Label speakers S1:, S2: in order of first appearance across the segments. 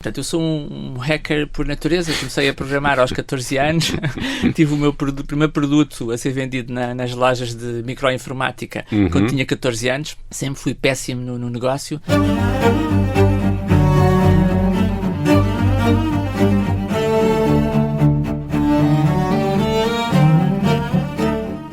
S1: Portanto, eu sou um hacker por natureza, comecei a programar aos 14 anos, tive o meu primeiro produto a ser vendido nas lojas de microinformática quando tinha 14 anos, sempre fui péssimo no negócio.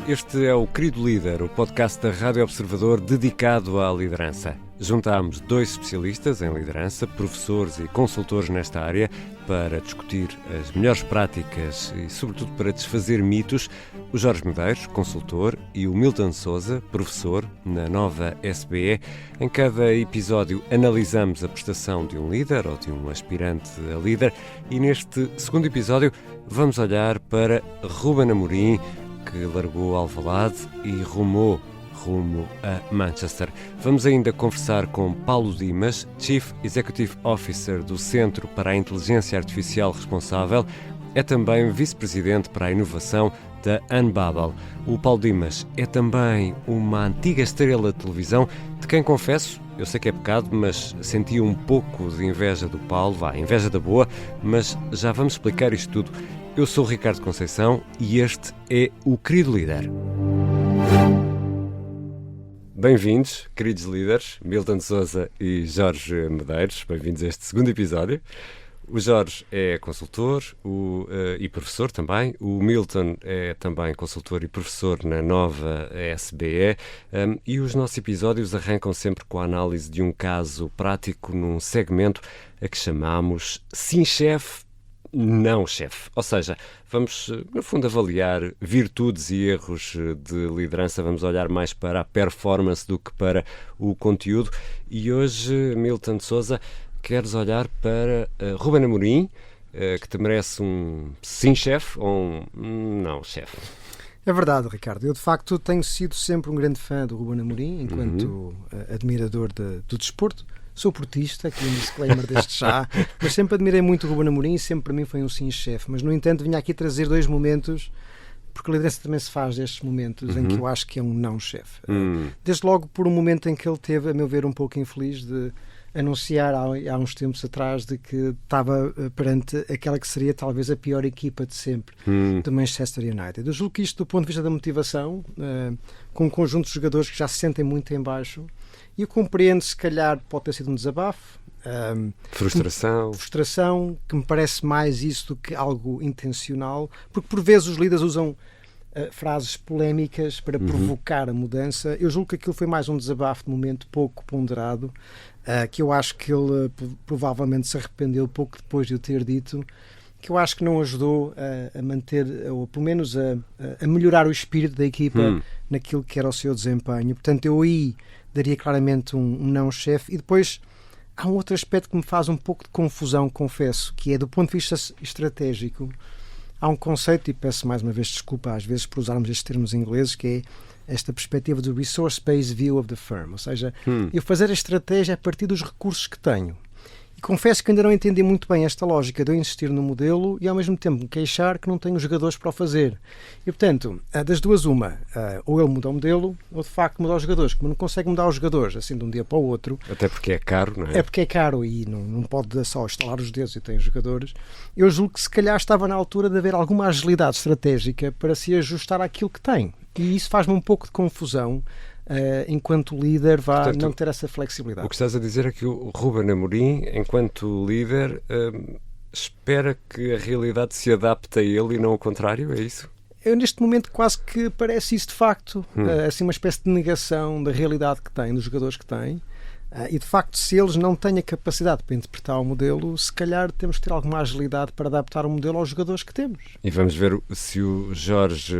S2: Este é o Querido Líder, o podcast da Rádio Observador dedicado à liderança. Juntámos 2 especialistas em liderança, professores e consultores nesta área, para discutir as melhores práticas e, sobretudo, para desfazer mitos. O Jorge Medeiros, consultor, e o Milton Sousa, professor, na Nova SBE. Em cada episódio analisamos a prestação de um líder ou de um aspirante a líder e neste segundo episódio vamos olhar para Ruben Amorim, que largou Alvalade e rumou rumo a Manchester. Vamos ainda conversar com Paulo Dimas, Chief Executive Officer do Centro para a Inteligência Artificial Responsável, é também Vice-Presidente para a Inovação da Unbubble. O Paulo Dimas é também uma antiga estrela de televisão, de quem confesso, eu sei que é pecado, mas senti um pouco de inveja do Paulo, inveja da boa, mas já vamos explicar isto tudo. Eu sou o Ricardo Conceição e este é o Querido Líder. Bem-vindos, queridos líderes, Milton Sousa e Jorge Medeiros, bem-vindos a este segundo episódio. O Jorge é consultor e professor também, o Milton é também consultor e professor na Nova SBE e os nossos episódios arrancam sempre com a análise de um caso prático num segmento a que chamamos Sim Chefe, Não Chefe. Ou seja, vamos no fundo avaliar virtudes e erros de liderança, vamos olhar mais para a performance do que para o conteúdo e hoje, Milton Sousa, queres olhar para Ruben Amorim, que te merece um sim chefe ou um não chefe?
S3: É verdade, Ricardo. Eu, de facto, tenho sido sempre um grande fã do Ruben Amorim, enquanto admirador do desporto. Sou portista, aqui um disclaimer deste já, mas sempre admirei muito o Ruben Amorim e sempre para mim foi um sim chefe. Mas, no entanto, vinha aqui trazer 2 momentos, porque a liderança também se faz destes momentos em que eu acho que é um não chefe. Desde logo por um momento em que ele teve, a meu ver, um pouco infeliz de anunciar há uns tempos atrás de que estava perante aquela que seria talvez a pior equipa de sempre do Manchester United. Eu julgo que isto, do ponto de vista da motivação, com um conjunto de jogadores que já se sentem muito em baixo, e eu compreendo, se calhar pode ter sido um desabafo, frustração, que me parece mais isso do que algo intencional, porque por vezes os líderes usam frases polémicas para provocar a mudança. Eu julgo que aquilo foi mais um desabafo de momento pouco ponderado, que eu acho que ele provavelmente se arrependeu pouco depois de eu ter dito, que eu acho que não ajudou a manter, ou pelo menos a melhorar o espírito da equipa naquilo que era o seu desempenho. Portanto, eu aí daria claramente um não chefe. E depois há um outro aspecto que me faz um pouco de confusão, confesso, que é do ponto de vista estratégico. Há um conceito, e peço mais uma vez desculpa às vezes por usarmos estes termos ingleses, que é esta perspectiva do resource-based view of the firm, ou seja, eu fazer a estratégia a partir dos recursos que tenho. E confesso que ainda não entendi muito bem esta lógica de eu insistir no modelo e ao mesmo tempo me queixar que não tenho jogadores para o fazer. E portanto, das duas uma, ou ele muda o modelo, ou de facto muda os jogadores. Como não consegue mudar os jogadores assim de um dia para o outro...
S2: Até porque é caro, não é?
S3: É porque é caro e não pode só estalar os dedos e tem os jogadores. Eu julgo que se calhar estava na altura de haver alguma agilidade estratégica para se ajustar àquilo que tem. E isso faz-me um pouco de confusão, enquanto líder portanto, não ter essa flexibilidade.
S2: O que estás a dizer é que o Ruben Amorim, enquanto líder, espera que a realidade se adapte a ele e não ao contrário, é isso?
S3: Eu neste momento quase que parece isso de facto, assim uma espécie de negação da realidade que tem, dos jogadores que tem. E de facto, se eles não têm a capacidade para interpretar o modelo, se calhar temos que ter alguma agilidade para adaptar o modelo aos jogadores que temos.
S2: E vamos ver se o Jorge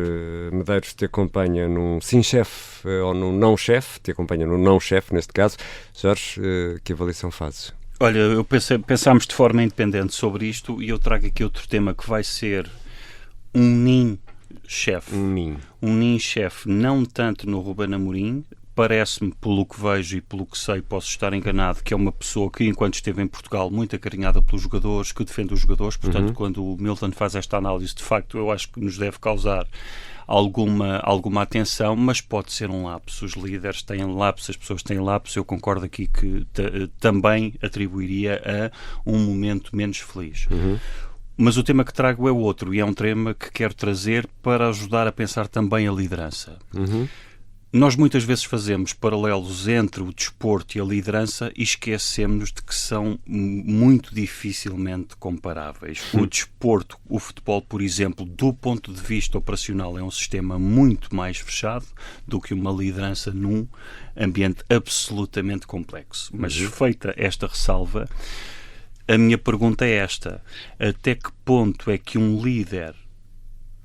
S2: Medeiros te acompanha num sim-chefe ou num não-chefe, te acompanha num não-chefe neste caso. Jorge, que avaliação fazes?
S4: Olha, pensámos de forma independente sobre isto e eu trago aqui outro tema que vai ser um nin-chefe. Um nin-chefe, não tanto no Ruben Amorim, parece-me, pelo que vejo e pelo que sei, posso estar enganado, que é uma pessoa que, enquanto esteve em Portugal, muito acarinhada pelos jogadores, que defende os jogadores. Portanto, quando o Milton faz esta análise, de facto, eu acho que nos deve causar alguma atenção, mas pode ser um lapso. Os líderes têm lapso, as pessoas têm lapso. Eu concordo aqui que também atribuiria a um momento menos feliz. Mas o tema que trago é outro, e é um tema que quero trazer para ajudar a pensar também a liderança. Nós muitas vezes fazemos paralelos entre o desporto e a liderança e esquecemos de que são muito dificilmente comparáveis. O desporto, o futebol, por exemplo, do ponto de vista operacional, é um sistema muito mais fechado do que uma liderança num ambiente absolutamente complexo. Mas feita esta ressalva, a minha pergunta é esta: até que ponto é que um líder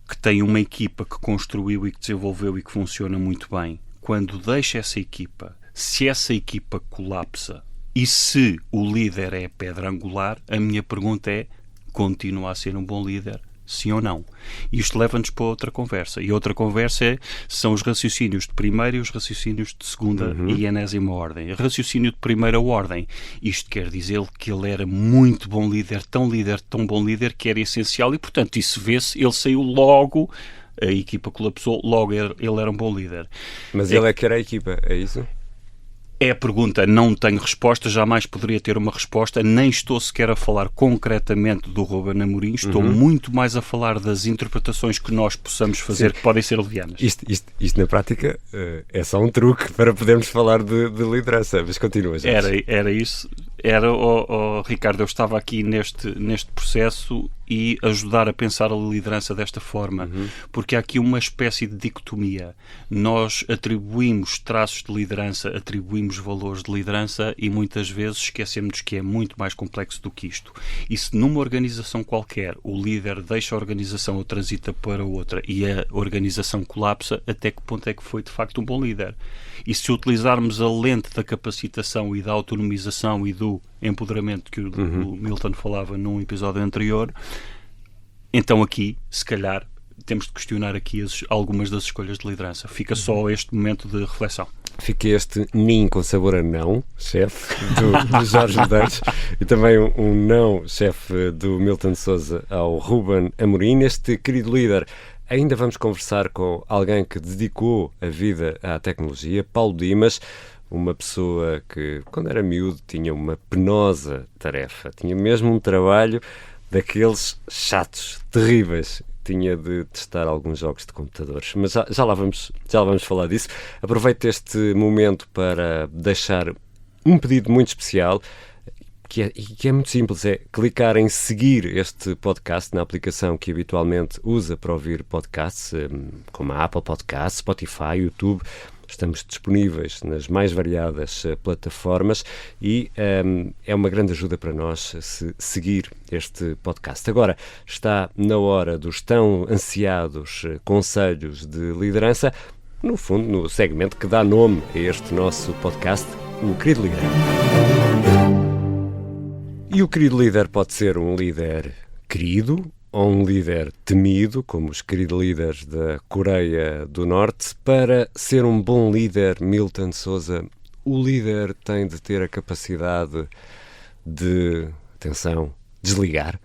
S4: que tem uma equipa que construiu e que desenvolveu e que funciona muito bem, quando deixa essa equipa, se essa equipa colapsa e se o líder é a pedra angular, a minha pergunta é: continua a ser um bom líder? Sim ou não? Isto leva-nos para outra conversa. E outra conversa são os raciocínios de primeira e os raciocínios de segunda e enésima ordem. Raciocínio de primeira ordem. Isto quer dizer que ele era muito bom líder, tão bom líder, que era essencial, e, portanto, isso vê-se, ele saiu logo, a equipa colapsou, logo ele era um bom líder.
S2: Mas ele é que era a equipa, é isso?
S4: É a pergunta, não tenho resposta, jamais poderia ter uma resposta, nem estou sequer a falar concretamente do Ruben Amorim, estou muito mais a falar das interpretações que nós possamos fazer, que podem ser levianas.
S2: Isto na prática é só um truque para podermos falar de liderança, mas continua.
S4: Era isso. Ricardo, eu estava aqui neste processo e ajudar a pensar a liderança desta forma, porque há aqui uma espécie de dicotomia. Nós atribuímos traços de liderança, atribuímos valores de liderança e muitas vezes esquecemos que é muito mais complexo do que isto. E se numa organização qualquer o líder deixa a organização ou transita para outra e a organização colapsa, até que ponto é que foi de facto um bom líder? E se utilizarmos a lente da capacitação e da autonomização e do empoderamento que o Milton falava num episódio anterior, então aqui, se calhar, temos de questionar aqui algumas das escolhas de liderança. Fica só este momento de reflexão.
S2: Fica este nin com sabor a não, chefe, do Jorge Medeiros, e também um não, chefe, do Milton Sousa ao Ruben Amorim. Este querido líder, ainda vamos conversar com alguém que dedicou a vida à tecnologia, Paulo Dimas, uma pessoa que, quando era miúdo, tinha uma penosa tarefa. Tinha mesmo um trabalho daqueles chatos, terríveis. Tinha de testar alguns jogos de computadores. Mas já lá vamos falar disso. Aproveito este momento para deixar um pedido muito especial, que é muito simples, é clicar em seguir este podcast na aplicação que habitualmente usa para ouvir podcasts, como a Apple Podcasts, Spotify, YouTube. Estamos disponíveis nas mais variadas plataformas e é uma grande ajuda para nós se seguir este podcast. Agora está na hora dos tão ansiados conselhos de liderança, no fundo, no segmento que dá nome a este nosso podcast, o Querido Líder. E o querido líder pode ser um líder querido ou um líder temido, como os queridos líderes da Coreia do Norte. Para ser um bom líder, Milton Sousa, o líder tem de ter a capacidade de, atenção, desligar?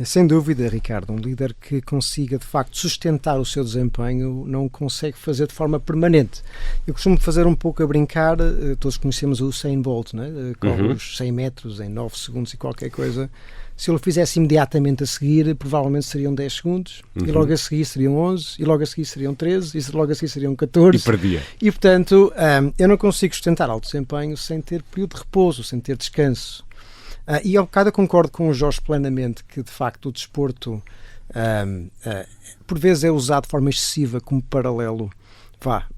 S3: Sem dúvida, Ricardo, um líder que consiga, de facto, sustentar o seu desempenho não o consegue fazer de forma permanente. Eu costumo fazer um pouco a brincar, todos conhecemos o Usain Bolt, não é? Corre os 100 metros em 9 segundos e qualquer coisa. Se ele o fizesse imediatamente a seguir, provavelmente seriam 10 segundos, e logo a seguir seriam 11, e logo a seguir seriam 13, e logo a seguir seriam 14.
S2: E perdia.
S3: E, portanto, eu não consigo sustentar alto desempenho sem ter período de repouso, sem ter descanso. E ao bocado eu concordo com o Jorge plenamente que, de facto, o desporto por vezes é usado de forma excessiva como paralelo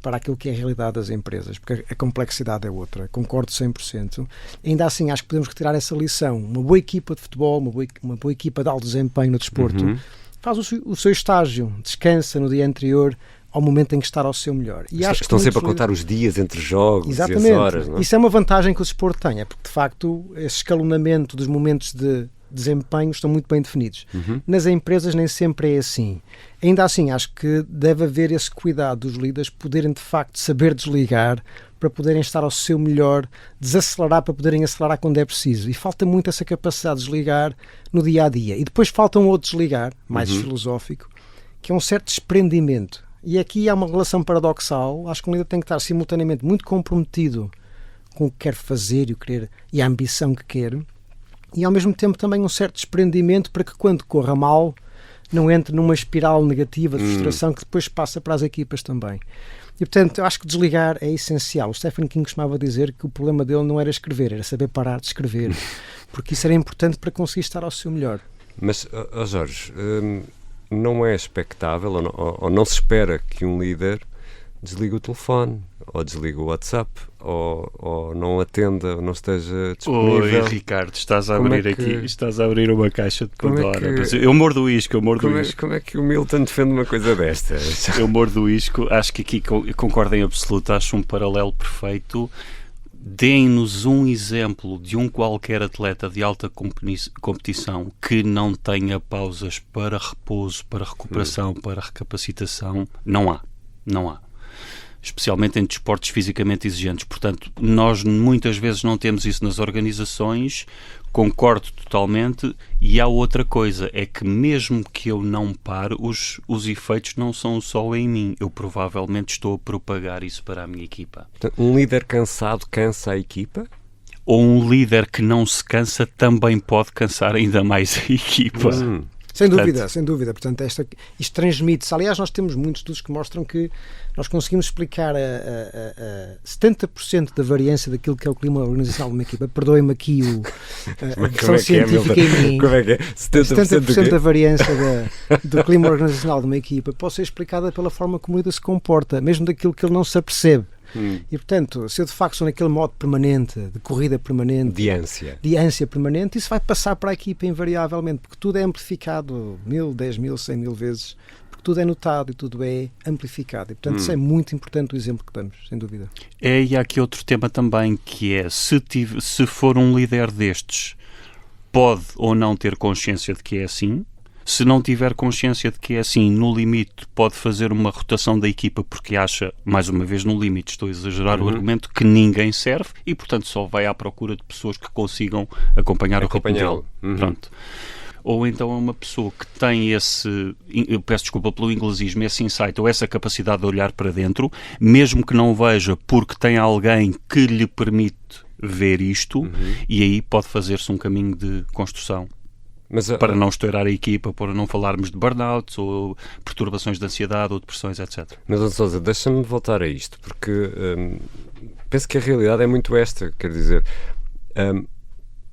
S3: para aquilo que é a realidade das empresas, porque a complexidade é outra. Concordo 100%. Ainda assim, acho que podemos retirar essa lição. Uma boa equipa de futebol, uma boa equipa de alto desempenho no desporto, faz o seu estágio, descansa no dia anterior, ao momento em que está ao seu melhor. E acho
S2: estão
S3: que
S2: sempre a contar os dias entre jogos.
S3: Exatamente.
S2: E as horas. Não é?
S3: Isso é uma vantagem que o desporto tem, porque de facto esse escalonamento dos momentos de desempenho estão muito bem definidos. Nas empresas nem sempre é assim. Ainda assim, acho que deve haver esse cuidado dos líderes poderem, de facto, saber desligar para poderem estar ao seu melhor, desacelerar para poderem acelerar quando é preciso. E falta muito essa capacidade de desligar no dia-a-dia. E depois falta um outro desligar, mais filosófico, que é um certo desprendimento. E aqui há uma relação paradoxal. Acho que um líder tem que estar simultaneamente muito comprometido com o que quer fazer e, o querer, e a ambição que quer, e ao mesmo tempo também um certo desprendimento para que quando corra mal não entre numa espiral negativa de frustração que depois passa para as equipas também. E portanto eu acho que desligar é essencial. O Stephen King costumava dizer que o problema dele não era escrever, era saber parar de escrever, porque isso era importante para conseguir estar ao seu melhor.
S2: Mas, Jorge, não é expectável ou não se espera que um líder desligue o telefone, ou desligue o WhatsApp, ou não atenda, ou não esteja disponível.
S4: Oi, Ricardo, estás a abrir uma caixa de Pandora. Eu mordo o isco,
S2: Como é que o Milton defende uma coisa destas?
S4: Eu mordo o isco, acho que aqui eu concordo em absoluto, acho um paralelo perfeito. Deem-nos um exemplo de um qualquer atleta de alta competição que não tenha pausas para repouso, para recuperação, para recapacitação. Não há. Especialmente em desportos fisicamente exigentes. Portanto, nós muitas vezes não temos isso nas organizações, concordo totalmente, e há outra coisa, é que mesmo que eu não pare, os efeitos não são só em mim, eu provavelmente estou a propagar isso para a minha equipa.
S2: Um líder cansado cansa a equipa?
S4: Ou um líder que não se cansa também pode cansar ainda mais a equipa.
S3: Sem dúvida. Portanto, isto transmite-se. Aliás, nós temos muitos estudos que mostram que nós conseguimos explicar a 70% da variância daquilo que é o clima organizacional de uma equipa. Perdoem-me aqui a versão científica em mim.
S2: Como é que é?
S3: 70% da variância do clima organizacional de uma equipa pode ser explicada pela forma como o líder se comporta, mesmo daquilo que ele não se apercebe. E, portanto, se eu de facto sou naquele modo permanente, de corrida permanente, de ânsia permanente, isso vai passar para a equipa invariavelmente, porque tudo é amplificado 1000, 10.000, 100.000 vezes, porque tudo é notado e tudo é amplificado. E, portanto, isso é muito importante o exemplo que damos, sem dúvida.
S4: E há aqui outro tema também, que é, se for um líder destes, pode ou não ter consciência de que é assim. Se não tiver consciência de que é assim, no limite pode fazer uma rotação da equipa porque acha, mais uma vez no limite, estou a exagerar o argumento, que ninguém serve e, portanto, só vai à procura de pessoas que consigam acompanhar o ritmo dele. Pronto. Ou então é uma pessoa que tem esse, eu peço desculpa pelo inglesismo, esse insight ou essa capacidade de olhar para dentro, mesmo que não veja porque tem alguém que lhe permite ver isto, e aí pode fazer-se um caminho de construção. Para não estourar a equipa, para não falarmos de burnouts ou perturbações de ansiedade ou depressões, etc.
S2: Mas, Dr. Sousa, deixa-me voltar a isto, porque penso que a realidade é muito esta, quer dizer,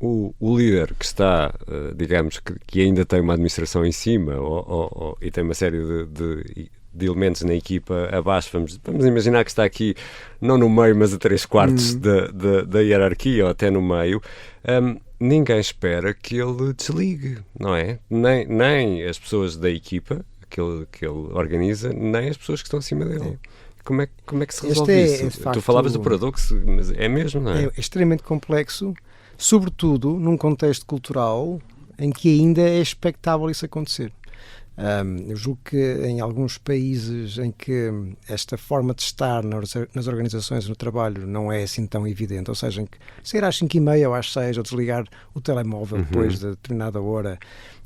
S2: o líder que está, digamos, que ainda tem uma administração em cima e tem uma série de elementos na equipa abaixo, vamos imaginar que está aqui, não no meio, mas a 3/4 da hierarquia ou até no meio, ninguém espera que ele desligue, não é? Nem as pessoas da equipa que ele organiza, nem as pessoas que estão acima dele. Como é que se resolve isso?
S3: Facto,
S2: tu falavas do paradoxo, mas é mesmo, não é?
S3: É extremamente complexo, sobretudo num contexto cultural em que ainda é expectável isso acontecer. Eu julgo que em alguns países em que esta forma de estar nas organizações, no trabalho, não é assim tão evidente, ou seja, em que sair às 5h30 ou às 6 ou desligar o telemóvel depois de determinada hora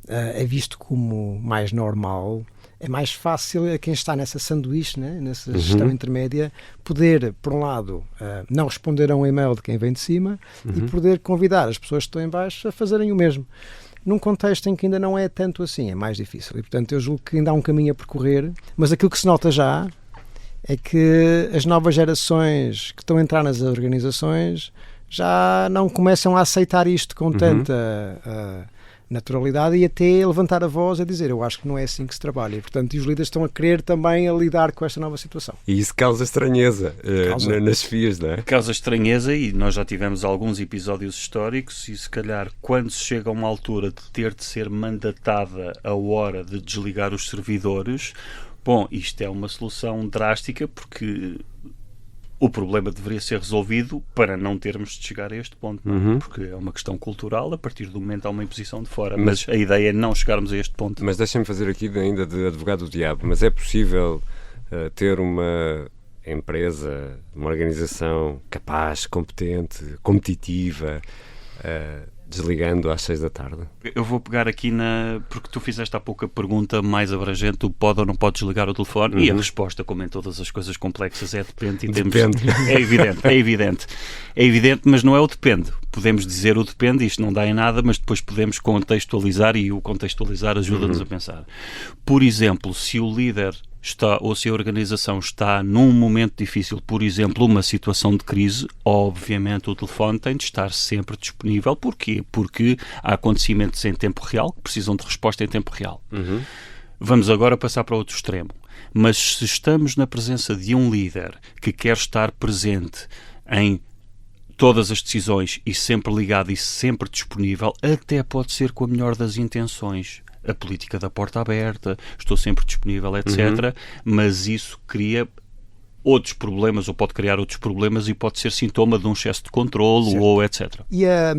S3: é visto como mais normal, é mais fácil a quem está nessa sanduíche, né, nessa gestão intermédia, poder, por um lado, não responder a um e-mail de quem vem de cima e poder convidar as pessoas que estão em baixo a fazerem o mesmo. Num contexto em que ainda não é tanto assim, é mais difícil. E, portanto, eu julgo que ainda há um caminho a percorrer, mas aquilo que se nota já é que as novas gerações que estão a entrar nas organizações já não começam a aceitar isto com tanta naturalidade e até levantar a voz a dizer, eu acho que não é assim que se trabalha. E, portanto, os líderes estão a querer também a lidar com esta nova situação.
S2: E isso causa estranheza nas FIAs, não é?
S4: Causa estranheza, e nós já tivemos alguns episódios históricos, e se calhar quando se chega a uma altura de ter de ser mandatada a hora de desligar os servidores, bom, isto é uma solução drástica, porque O problema deveria ser resolvido para não termos de chegar a este ponto, não? Porque é uma questão cultural, a partir do momento há uma imposição de fora, mas a ideia é não chegarmos a este ponto.
S2: Mas deixem-me fazer aqui ainda de advogado do diabo, mas é possível ter uma empresa, uma organização capaz, competente, competitiva, desligando às 6 da tarde?
S4: Eu vou pegar aqui porque tu fizeste há pouco a pergunta mais abrangente, tu pode ou não pode desligar o telefone, e a resposta, como em todas as coisas complexas, é depende. É evidente, mas não é o depende. Podemos dizer o depende, isto não dá em nada, mas depois podemos contextualizar, e o contextualizar ajuda-nos a pensar. Por exemplo, se o líder está, ou se a organização está num momento difícil, por exemplo, uma situação de crise, obviamente o telefone tem de estar sempre disponível. Porquê? Porque há acontecimentos em tempo real que precisam de resposta em tempo real. Vamos agora passar para outro extremo. Mas se estamos na presença de um líder que quer estar presente em todas as decisões e sempre ligado e sempre disponível, até pode ser com a melhor das intenções. A política da porta aberta, estou sempre disponível, etc. Mas isso cria outros problemas, ou pode criar outros problemas, e pode ser sintoma de um excesso de controlo, ou etc.
S3: E a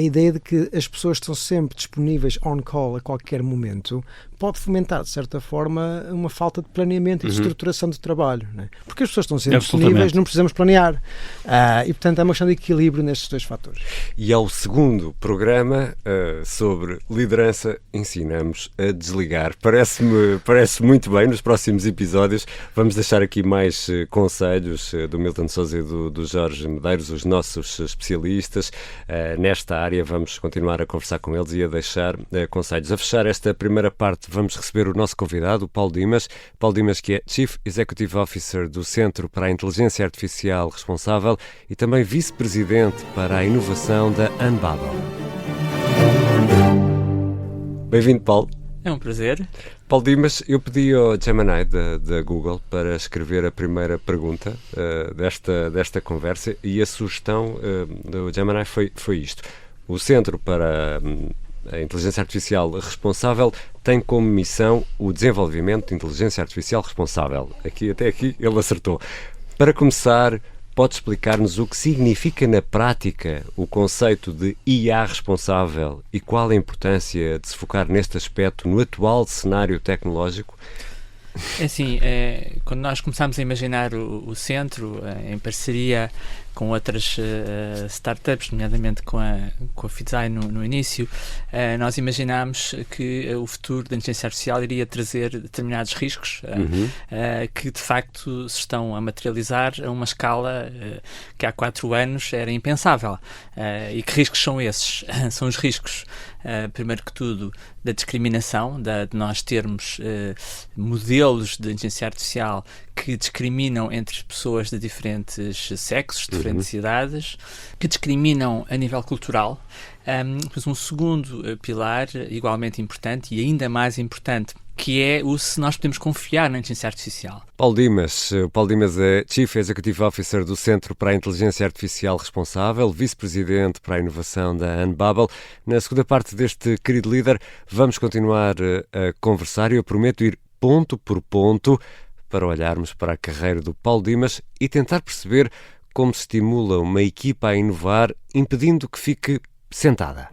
S3: ideia de que as pessoas estão sempre disponíveis on call a qualquer momento pode fomentar, de certa forma, uma falta de planeamento e de estruturação do trabalho, não é? Porque as pessoas estão sempre disponíveis, não precisamos planear. E, portanto, é uma questão de equilíbrio nestes dois fatores.
S2: E ao segundo programa sobre liderança, ensinamos a desligar. Parece muito bem. Nos próximos episódios vamos deixar aqui mais conselhos do Milton Sousa e do Jorge Medeiros, os nossos especialistas nesta área. Vamos continuar a conversar com eles e a deixar conselhos. A fechar esta primeira parte, vamos receber o nosso convidado, o Paulo Dimas. Paulo Dimas, que é Chief Executive Officer do Centro para a Inteligência Artificial Responsável e também Vice-Presidente para a Inovação da Unbabel. Bem-vindo, Paulo.
S1: É um prazer.
S2: Paulo Dimas, eu pedi ao Gemini da Google para escrever a primeira pergunta desta conversa, e a sugestão do Gemini foi isto. O Centro para a Inteligência Artificial Responsável tem como missão o desenvolvimento de inteligência artificial responsável. Até aqui ele acertou. Para começar, pode explicar-nos o que significa na prática o conceito de IA responsável e qual a importância de se focar neste aspecto no atual cenário tecnológico?
S1: É assim, quando nós começámos a imaginar o centro, em parceria com outras startups, nomeadamente com a Fidesai no início, nós imaginámos que o futuro da inteligência artificial iria trazer determinados riscos que de facto se estão a materializar a uma escala que há 4 anos era impensável. E que riscos são esses? São os riscos, primeiro que tudo, da discriminação, de nós termos modelos de inteligência artificial que discriminam entre pessoas de diferentes sexos, diferentes idades, que discriminam a nível cultural. Mas um segundo pilar, igualmente importante e ainda mais importante, que é se nós podemos confiar na inteligência artificial.
S2: Paulo Dimas é Chief Executive Officer do Centro para a Inteligência Artificial Responsável, Vice-Presidente para a Inovação da Unbabel. Na segunda parte deste querido líder, vamos continuar a conversar e eu prometo ir ponto por ponto para olharmos para a carreira do Paulo Dimas e tentar perceber como se estimula uma equipa a inovar, impedindo que fique sentada.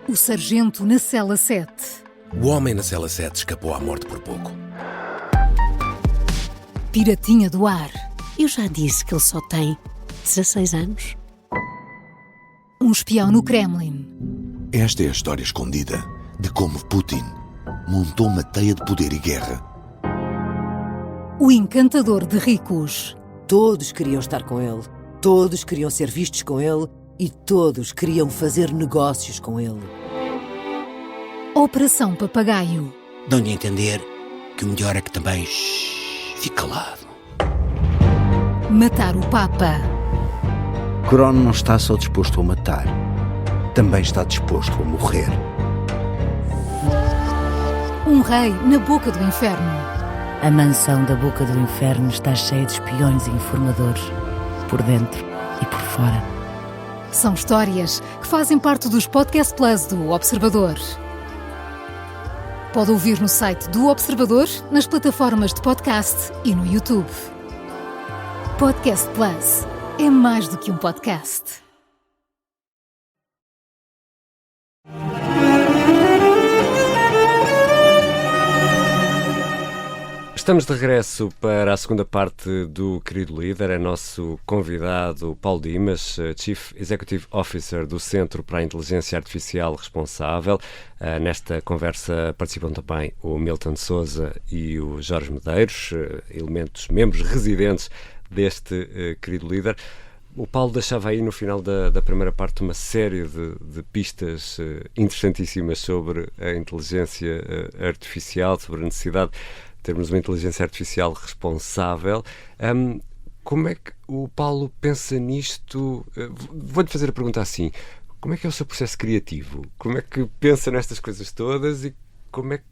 S5: O sargento na cela 7.
S6: O homem na cela 7 escapou à morte por pouco.
S5: Piratinha do ar.
S7: Eu já disse que ele só tem 16 anos.
S5: Um espião no Kremlin.
S6: Esta é a história escondida de como Putin montou uma teia de poder e guerra.
S5: O encantador de ricos.
S8: Todos queriam estar com ele, todos queriam ser vistos com ele e todos queriam fazer negócios com ele.
S5: Operação Papagaio.
S9: Dão-lhe a entender que o melhor é que também fique calado.
S5: Matar o Papa.
S9: Crono não está só disposto a matar, também está disposto a morrer.
S5: Um rei na boca do inferno.
S7: A mansão da boca do inferno está cheia de espiões e informadores, por dentro e por fora.
S5: São histórias que fazem parte dos Podcast Plus do Observador. Pode ouvir no site do Observador, nas plataformas de podcast e no YouTube. Podcast Plus é mais do que um podcast.
S2: Estamos de regresso para a segunda parte do Querido Líder. É nosso convidado Paulo Dimas, Chief Executive Officer do Centro para a Inteligência Artificial Responsável. Nesta conversa participam também o Milton Sousa e o Jorge Medeiros, membros residentes deste Querido Líder. O Paulo deixava aí no final da primeira parte uma série de pistas interessantíssimas sobre a inteligência artificial, sobre a necessidade termos uma inteligência artificial responsável. Como é que o Paulo pensa nisto? Vou-lhe fazer a pergunta assim: como é que é o seu processo criativo? Como é que pensa nestas coisas todas e como é que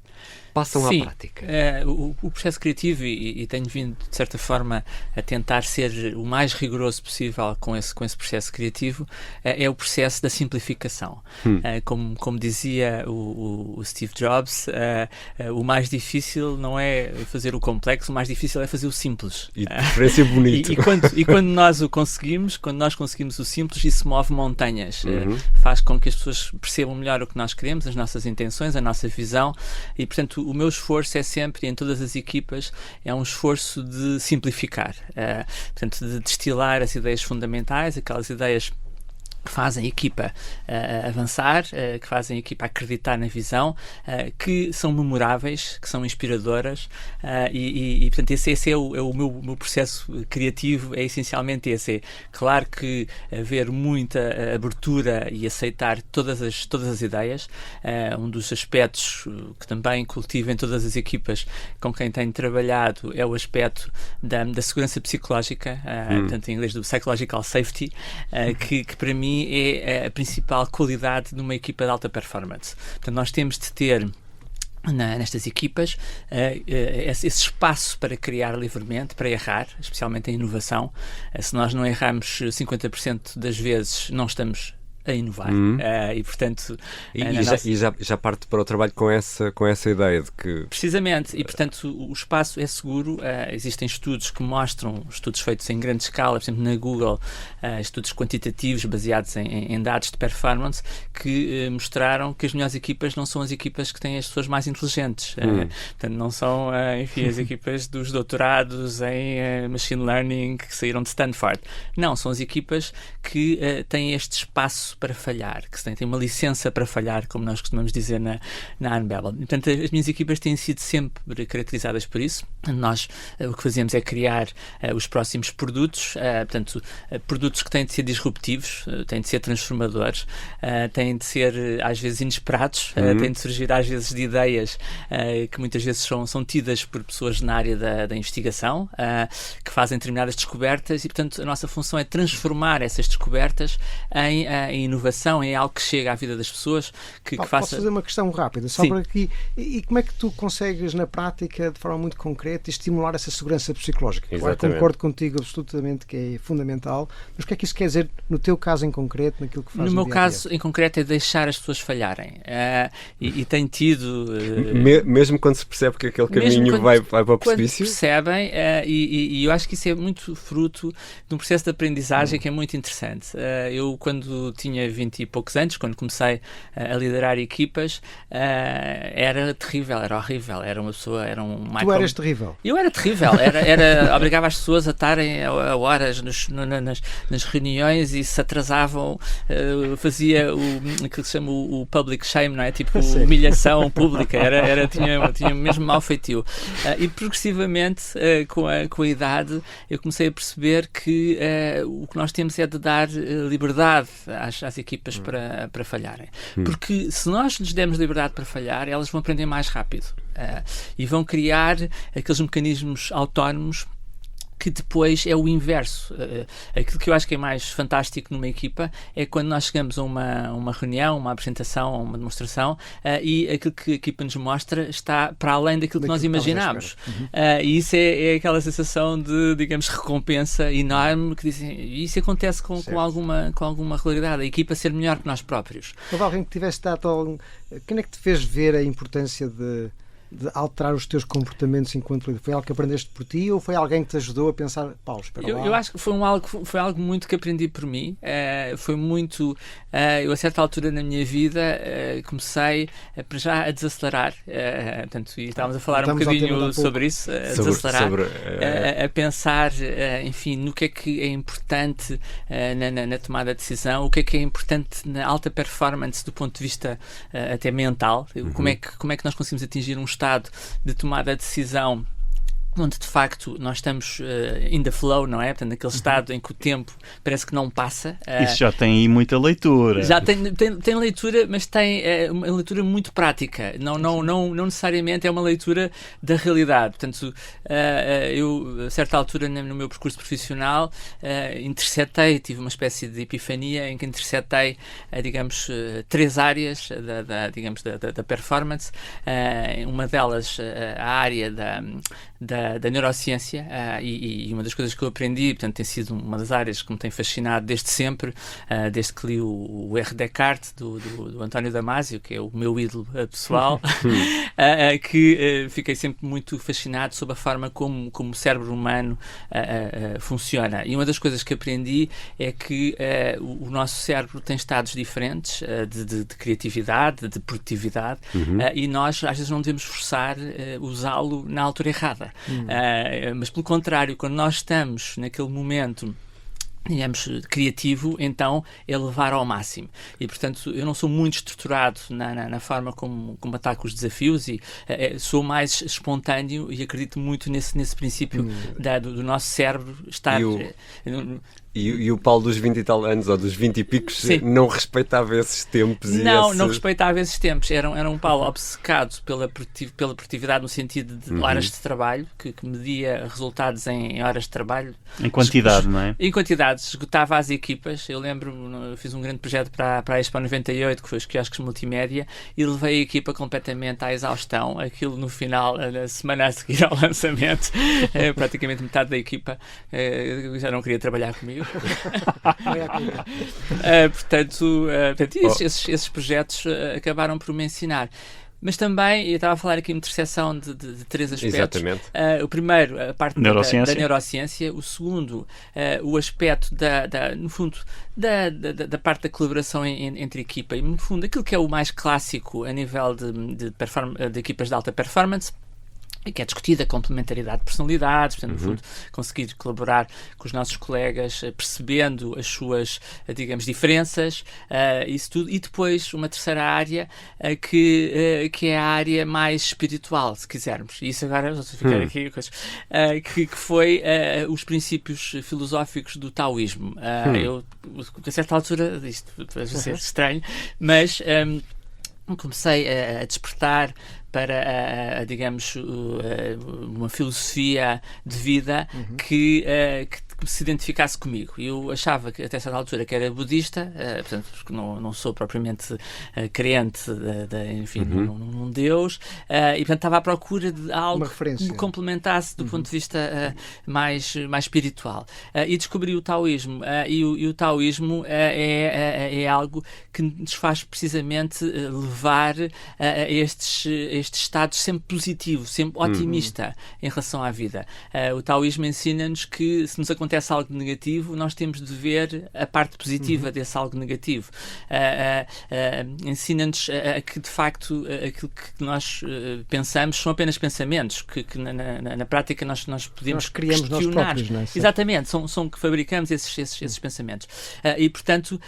S2: passam à prática?
S1: O processo criativo, e tenho vindo, de certa forma, a tentar ser o mais rigoroso possível com esse processo criativo, é o processo da simplificação. Como dizia o Steve Jobs, o mais difícil não é fazer o complexo, o mais difícil é fazer o simples.
S2: E de preferência bonito.
S1: E quando nós o conseguimos, quando nós conseguimos o simples, isso move montanhas. Faz com que as pessoas percebam melhor o que nós queremos, as nossas intenções, a nossa visão, e, portanto, o meu esforço é sempre, em todas as equipas, é um esforço de simplificar, portanto, de destilar as ideias fundamentais, aquelas ideias que fazem a equipa avançar, que fazem a equipa acreditar na visão, que são memoráveis, que são inspiradoras, e portanto, esse é o meu processo criativo, é essencialmente esse. É claro que haver muita abertura e aceitar todas as ideias. Um dos aspectos que também cultivo em todas as equipas com quem tenho trabalhado é o aspecto da segurança psicológica, portanto, em inglês do psychological safety, que para mim é a principal qualidade de uma equipa de alta performance. Portanto, nós temos de ter nestas equipas esse espaço para criar livremente, para errar, especialmente em inovação. Se nós não erramos 50% das vezes, não estamos a inovar. E portanto
S2: já parte para o trabalho com essa ideia de que
S1: precisamente, e portanto o espaço é seguro. Existem estudos que mostram, estudos feitos em grande escala, por exemplo na Google, estudos quantitativos baseados em dados de performance, que mostraram que as melhores equipas não são as equipas que têm as pessoas mais inteligentes. Portanto, não são as equipas dos doutorados em machine learning que saíram de Stanford. Não, são as equipas que têm este espaço para falhar, que têm uma licença para falhar, como nós costumamos dizer na Unbabel. Portanto, as minhas equipas têm sido sempre caracterizadas por isso. Nós o que fazemos é criar os próximos produtos, portanto, produtos que têm de ser disruptivos, têm de ser transformadores, têm de ser às vezes inesperados, têm de surgir às vezes de ideias que muitas vezes são tidas por pessoas na área da investigação, que fazem determinadas descobertas, e portanto a nossa função é transformar essas descobertas em inovação, em algo que chega à vida das pessoas, que faça...
S3: Posso fazer uma questão rápida? Só para aqui. E como é que tu consegues, na prática, de forma muito concreta, estimular essa segurança psicológica? Claro, concordo contigo absolutamente que é fundamental, mas o que é que isso quer dizer no teu caso em concreto, naquilo que fazes?
S1: No meu caso em concreto é deixar as pessoas falharem. E tenho tido...
S2: Mesmo quando se percebe que aquele caminho vai para o precipício?
S1: Quando percebem, e eu acho que isso é muito fruto de um processo de aprendizagem que é muito interessante. Eu, quando tinha 20 e poucos anos, quando comecei a liderar equipas, era terrível, era horrível, era uma pessoa, era um...
S3: Tu eras terrível?
S1: Eu era terrível, obrigava as pessoas a estarem a horas nas reuniões e se atrasavam, fazia aquilo que se chama o public shame, não é? Tipo, humilhação pública, tinha mesmo mau feitio. E progressivamente, com a idade, eu comecei a perceber que o que nós temos é de dar liberdade às equipas para falharem. Porque se nós lhes demos liberdade para falhar, elas vão aprender mais rápido e vão criar aqueles mecanismos autónomos que depois é o inverso. Aquilo que eu acho que é mais fantástico numa equipa é quando nós chegamos a uma reunião, uma apresentação, uma demonstração, e aquilo que a equipa nos mostra está para além daquilo que nós imaginámos. E isso é aquela sensação de, digamos, recompensa enorme, que dizem, e isso acontece com alguma regularidade, a equipa ser melhor que nós próprios.
S3: Houve alguém que tivesse dado quem é que te fez ver a importância de alterar os teus comportamentos enquanto líder? Foi algo que aprendeste por ti ou foi alguém que te ajudou a pensar, Paulo, espera lá?
S1: Eu acho que foi algo muito que aprendi por mim. Foi muito... eu, a certa altura na minha vida, comecei para já a desacelerar. Portanto, e estávamos a falar um bocadinho sobre isso, a desacelerar, a pensar, enfim, no que é importante na tomada de decisão, o que é importante na alta performance do ponto de vista até mental, como é que nós conseguimos atingir um estado de tomada de decisão onde de facto nós estamos in the flow, não é? Portanto, naquele estado em que o tempo parece que não passa.
S4: Isso já tem aí muita leitura.
S1: Já tem leitura, mas tem uma leitura muito prática. Não necessariamente é uma leitura da realidade. Portanto, eu, a certa altura no meu percurso profissional, tive uma espécie de epifania em que intercetei, digamos, 3 áreas da performance. Uma delas, a área da neurociência, e uma das coisas que eu aprendi, portanto, tem sido uma das áreas que me tem fascinado desde sempre, desde que li o R. Descartes, do António Damasio, que é o meu ídolo pessoal, que fiquei sempre muito fascinado sobre a forma como o cérebro humano funciona. E uma das coisas que aprendi é que o nosso cérebro tem estados diferentes de criatividade, de produtividade, e nós às vezes não devemos forçar usá-lo na altura errada. Mas pelo contrário, quando nós estamos naquele momento, digamos, criativo, então é levar ao máximo. E, portanto, eu não sou muito estruturado na forma como ataco os desafios e sou mais espontâneo e acredito muito nesse princípio do nosso cérebro estar...
S2: E o Paulo dos 20 e tal anos, ou dos 20 e picos, não respeitava esses tempos?
S1: Não respeitava esses tempos. Era um Paulo obcecado pela produtividade no sentido de horas de trabalho, que media resultados em horas de trabalho.
S4: Em quantidade, não é?
S1: Em quantidade. Esgotava as equipas. Eu lembro, fiz um grande projeto para a Expo 98, que foi os quiosques multimédia, e levei a equipa completamente à exaustão. Aquilo no final, na semana a seguir ao lançamento, praticamente metade da equipa já não queria trabalhar comigo. Portanto, esses projetos acabaram por me ensinar. Mas também, eu estava a falar aqui uma interseção de 3 aspectos.
S2: Exatamente.
S1: O primeiro, a parte da neurociência. O segundo, o aspecto no fundo, da parte da colaboração entre equipa. E, no fundo, aquilo que é o mais clássico a nível de equipas de alta performance, que é discutida a complementaridade de personalidades, portanto, no fundo, conseguir colaborar com os nossos colegas, percebendo as suas, digamos, diferenças, isso tudo. E depois uma terceira área, que é a área mais espiritual, se quisermos. E isso agora, vou ficar aqui, que foi os princípios filosóficos do taoísmo. Eu, a certa altura, isto vai ser estranho, mas comecei a despertar para, digamos, uma filosofia de vida que se identificasse comigo. Eu achava que até certa altura que era budista, portanto, porque não sou propriamente crente num Deus, e portanto estava à procura de algo que me complementasse do ponto de vista mais espiritual. E descobri o taoísmo, e o taoísmo é algo que nos faz precisamente levar a estes estados sempre positivo, sempre otimista em relação à vida. O taoísmo ensina-nos que se nos acontece algo negativo, nós temos de ver a parte positiva desse algo negativo. Ensina-nos que, de facto, aquilo que nós pensamos são apenas pensamentos, que na prática nós podemos
S3: criamos
S1: questionar.
S3: Nós próprios, não é?
S1: Exatamente, são que fabricamos esses pensamentos. E, portanto,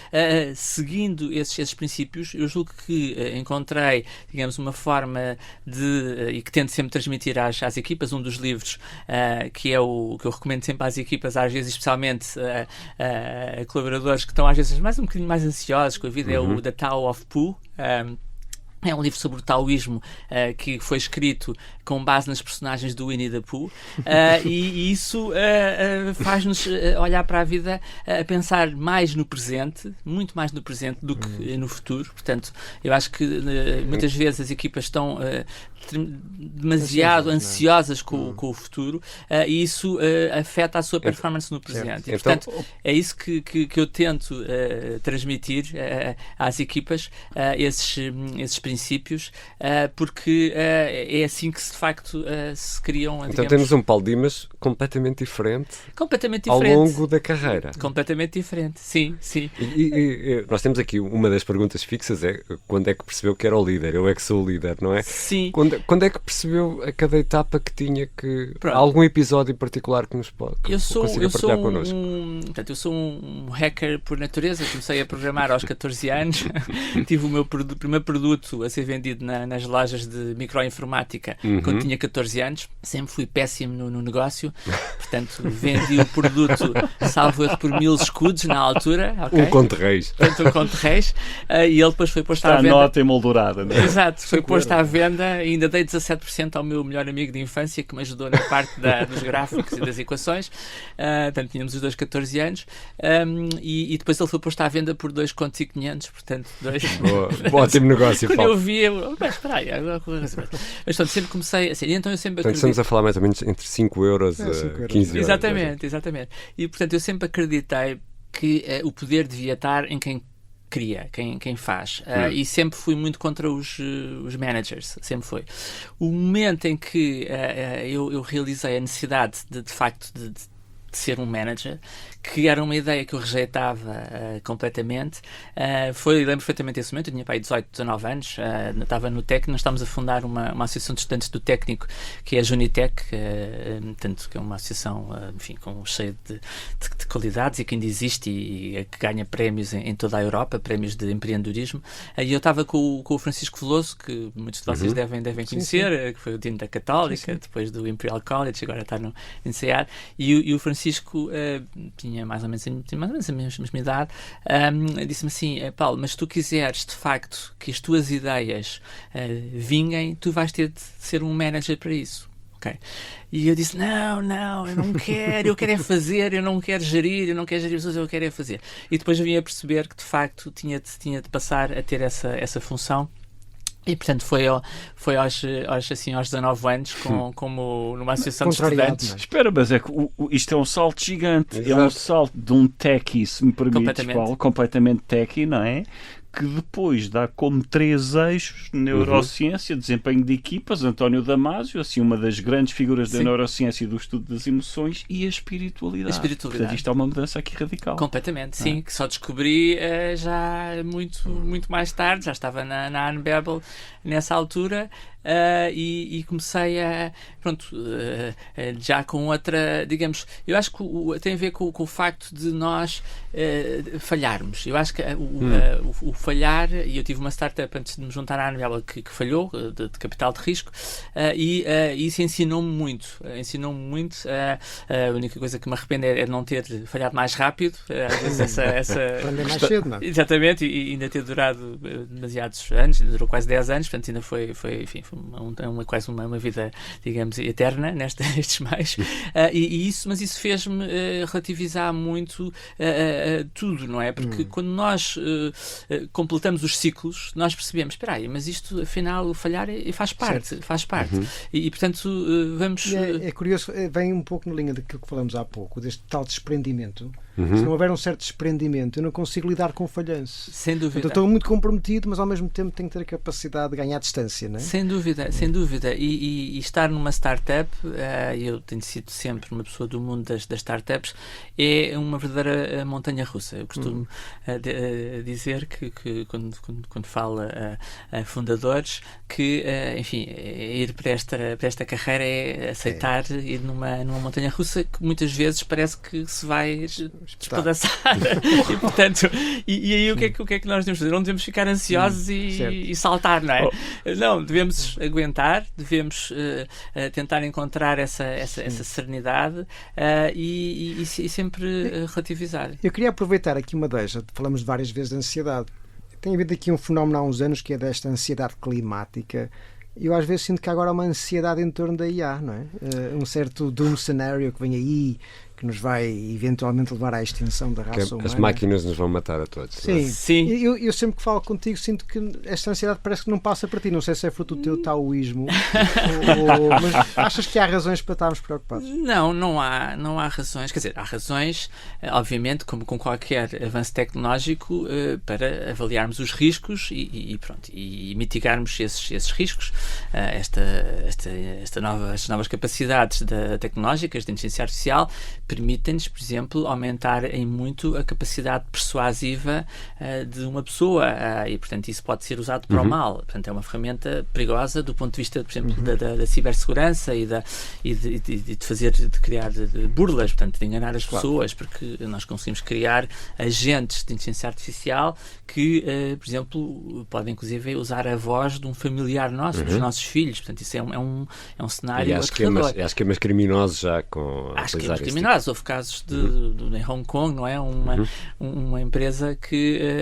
S1: seguindo esses princípios, eu julgo que encontrei, digamos, uma forma e que tento sempre transmitir às equipas, um dos livros que é o que eu recomendo sempre às equipas, às vezes especialmente a colaboradores que estão às vezes um bocadinho mais ansiosos com a vida, é o The Tao of Pooh, É um livro sobre o taoísmo que foi escrito com base nas personagens do Winnie the Pooh e isso faz-nos olhar para a vida a pensar mais no presente, muito mais no presente do que no futuro. Portanto, eu acho que muitas vezes as equipas estão demasiado ansiosas com o futuro e isso afeta a sua performance no presente. E, portanto, é isso que eu tento transmitir às equipas, esses princípios, porque é assim que de facto se criam.
S2: Então
S1: digamos,
S2: temos um Paulo Dimas completamente diferente ao longo da carreira.
S1: Completamente diferente, sim.
S2: E nós temos aqui uma das perguntas fixas: é quando é que percebeu que era o líder? Eu é que sou o líder, não é?
S1: Sim.
S2: Quando é que percebeu a cada etapa que tinha que...
S1: Pronto.
S2: Há algum episódio em particular que nos pode
S1: consiga
S2: partilhar connosco?
S1: Portanto, eu sou um hacker por natureza. Comecei a programar aos 14 anos. Tive o meu primeiro produto a ser vendido nas lojas de microinformática quando tinha 14 anos. Sempre fui péssimo no negócio. Portanto, vendi o produto, salvo erro, por 1000 escudos na altura. Okay?
S2: Um conto reis.
S1: Portanto, um conto reis. E ele depois foi posto à venda.
S4: Está a nota emoldurada, não é?
S1: Exato, foi posto à venda e ainda dei 17% ao meu melhor amigo de infância que me ajudou na parte dos gráficos e das equações. Portanto, tínhamos os dois 14 anos. E depois ele foi posto à venda por 2,500, portanto,
S2: Ótimo negócio,
S1: Quando
S2: Paulo.
S1: eu vi, espera aí, mas portanto, sempre comecei assim, então eu sempre
S2: Portanto, estamos a falar mais ou menos entre 5 euros a 15 euros.
S1: Exatamente. E, portanto, eu sempre acreditei que o poder devia estar em quem cria, quem faz. E sempre fui muito contra os managers, sempre foi. O momento em que eu realizei a necessidade de facto de ser um manager, que era uma ideia que eu rejeitava completamente. Lembro perfeitamente esse momento, eu tinha para aí 18, 19 anos, estava no técnico, nós estávamos a fundar uma associação de estudantes do técnico, que é a Junitec, tanto que é uma associação, enfim, cheia de qualidades e que ainda existe e que ganha prémios em toda a Europa, prémios de empreendedorismo. E eu estava com o Francisco Veloso, que muitos de vocês devem conhecer, que foi o Deano da Católica, depois do Imperial College, agora está no INSEAD, e o Francisco tinha mais ou menos a mesma idade, disse-me assim: Paulo, mas se tu quiseres de facto que as tuas ideias vinguem, tu vais ter de ser um manager para isso. Okay. E eu disse: não, eu não quero, eu quero é fazer, eu não quero gerir pessoas, eu quero é fazer. E depois eu vim a perceber que de facto tinha de passar a ter essa função. E, portanto, foi aos 19 anos, como numa associação de estudantes.
S4: Mas... Espera, mas é que isto é um salto gigante. Exato. É um salto de um techie, se me permites, Paulo, completamente techie, não é? Que depois dá como 3 eixos: neurociência, desempenho de equipas, António Damasio, assim, uma das grandes figuras da neurociência e do estudo das emoções, e a espiritualidade. Portanto, isto é uma mudança aqui radical.
S1: Completamente, sim, que só descobri já muito mais tarde, já estava na Anbebel nessa altura. E comecei já com outra, digamos, eu acho que tem a ver com o facto de nós falharmos. Eu acho que o falhar, e eu tive uma startup antes de me juntar à Anbebel que falhou, de capital de risco, e isso ensinou-me muito. A única coisa que me arrependo é não ter falhado mais rápido. Às vezes
S3: aprender mais cedo, não é?
S1: Exatamente, e ainda ter durado demasiados anos, durou quase 10 anos, portanto ainda foi quase uma vida, digamos, eterna nestes meios. Mas isso fez-me relativizar muito tudo, não é? Porque quando nós completamos os ciclos, nós percebemos: espera aí, mas isto afinal, o falhar faz parte. E portanto vamos...
S3: É curioso, vem um pouco na linha daquilo que falamos há pouco, deste tal desprendimento. Se não houver um certo desprendimento, eu não consigo lidar com o falhanço.
S1: Sem dúvida.
S3: Portanto, eu estou muito comprometido, mas ao mesmo tempo tenho que ter a capacidade de ganhar distância, não é?
S1: Sem dúvida. E estar numa startup, eu tenho sido sempre uma pessoa do mundo das startups, é uma verdadeira montanha-russa. Eu costumo dizer que quando falo a fundadores, que, enfim, ir para esta carreira é aceitar ir numa montanha-russa que muitas vezes parece que se vai despedaçar. E, portanto, e aí o que é que nós devemos fazer? Não devemos ficar ansiosos e saltar, não é? Não, devemos aguentar, devemos tentar encontrar essa serenidade e sempre relativizar.
S3: Eu queria aproveitar aqui uma deixa. Falamos várias vezes de ansiedade. tem havido aqui um fenómeno há uns anos que é desta ansiedade climática. Eu às vezes sinto que agora há uma ansiedade em torno da IA, não é? Um certo doom scenario que vem aí, que nos vai eventualmente levar à extinção da raça humana.
S2: As máquinas nos vão matar a todos.
S3: Sim.
S1: Sim.
S3: Eu sempre que falo contigo sinto que esta ansiedade parece que não passa para ti. Não sei se é fruto do teu taoísmo, mas achas que há razões para estarmos preocupados?
S1: Não há razões. Quer dizer, há razões, obviamente, como com qualquer avanço tecnológico, para avaliarmos os riscos e mitigarmos esses riscos. Estas novas capacidades tecnológicas de inteligência artificial permitem-nos, por exemplo, aumentar em muito a capacidade persuasiva de uma pessoa e, portanto, isso pode ser usado para o mal. Portanto, é uma ferramenta perigosa do ponto de vista, por exemplo, da cibersegurança e de criar burlas, portanto, de enganar as pessoas, porque nós conseguimos criar agentes de inteligência artificial que, por exemplo, podem, inclusive, usar a voz de um familiar nosso, dos nossos filhos. Portanto, isso é um cenário aterrador.
S2: E há esquemas criminosos já com a utilizar
S1: criminosos. Houve casos em Hong Kong, não é? Uma empresa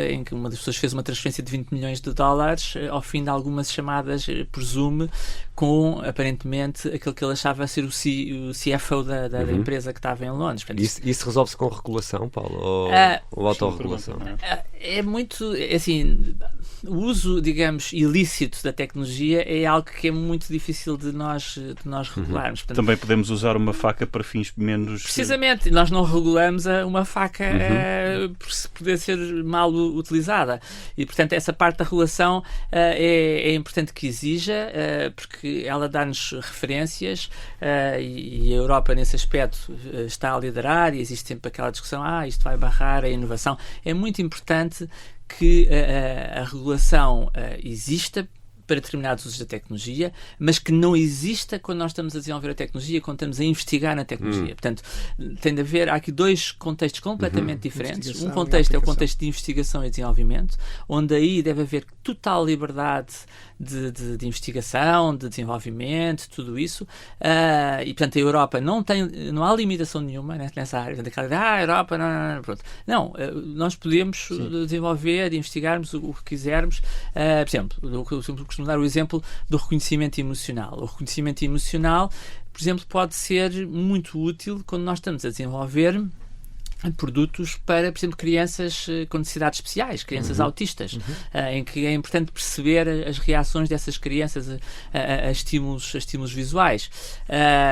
S1: em que uma das pessoas fez uma transferência de 20 milhões de dólares ao fim de algumas chamadas por Zoom com, aparentemente, aquele que ele achava ser o CFO da empresa que estava em Londres. Portanto,
S2: isso resolve-se com regulação, Paulo? Ou autorregulação?
S1: É muito... assim, o uso, digamos, ilícito da tecnologia é algo que é muito difícil de nós regularmos. Portanto,
S4: também podemos usar uma faca para fins menos...
S1: Precisamente, nós não regulamos uma faca por poder ser mal utilizada. E, portanto, essa parte da regulação é importante que exija, porque ela dá-nos referências e a Europa, nesse aspecto, está a liderar e existe sempre aquela discussão, isto vai barrar a inovação. É muito importante que a regulação exista para determinados usos da tecnologia, mas que não exista quando nós estamos a desenvolver a tecnologia, quando estamos a investigar na tecnologia. Portanto, tem de haver, há aqui dois contextos completamente diferentes. Um contexto é o contexto de investigação e desenvolvimento, onde aí deve haver total liberdade de investigação, de desenvolvimento, tudo isso. E, portanto, a Europa não há limitação nenhuma nessa área. Portanto, aquela ideia, a Europa, não, pronto. Não, nós podemos desenvolver e investigarmos o que quisermos. Por exemplo, costumo dar o exemplo do reconhecimento emocional. O reconhecimento emocional, por exemplo, pode ser muito útil quando nós estamos a desenvolver produtos para, por exemplo, crianças com necessidades especiais, crianças autistas, em que é importante perceber as reações dessas crianças a estímulos visuais.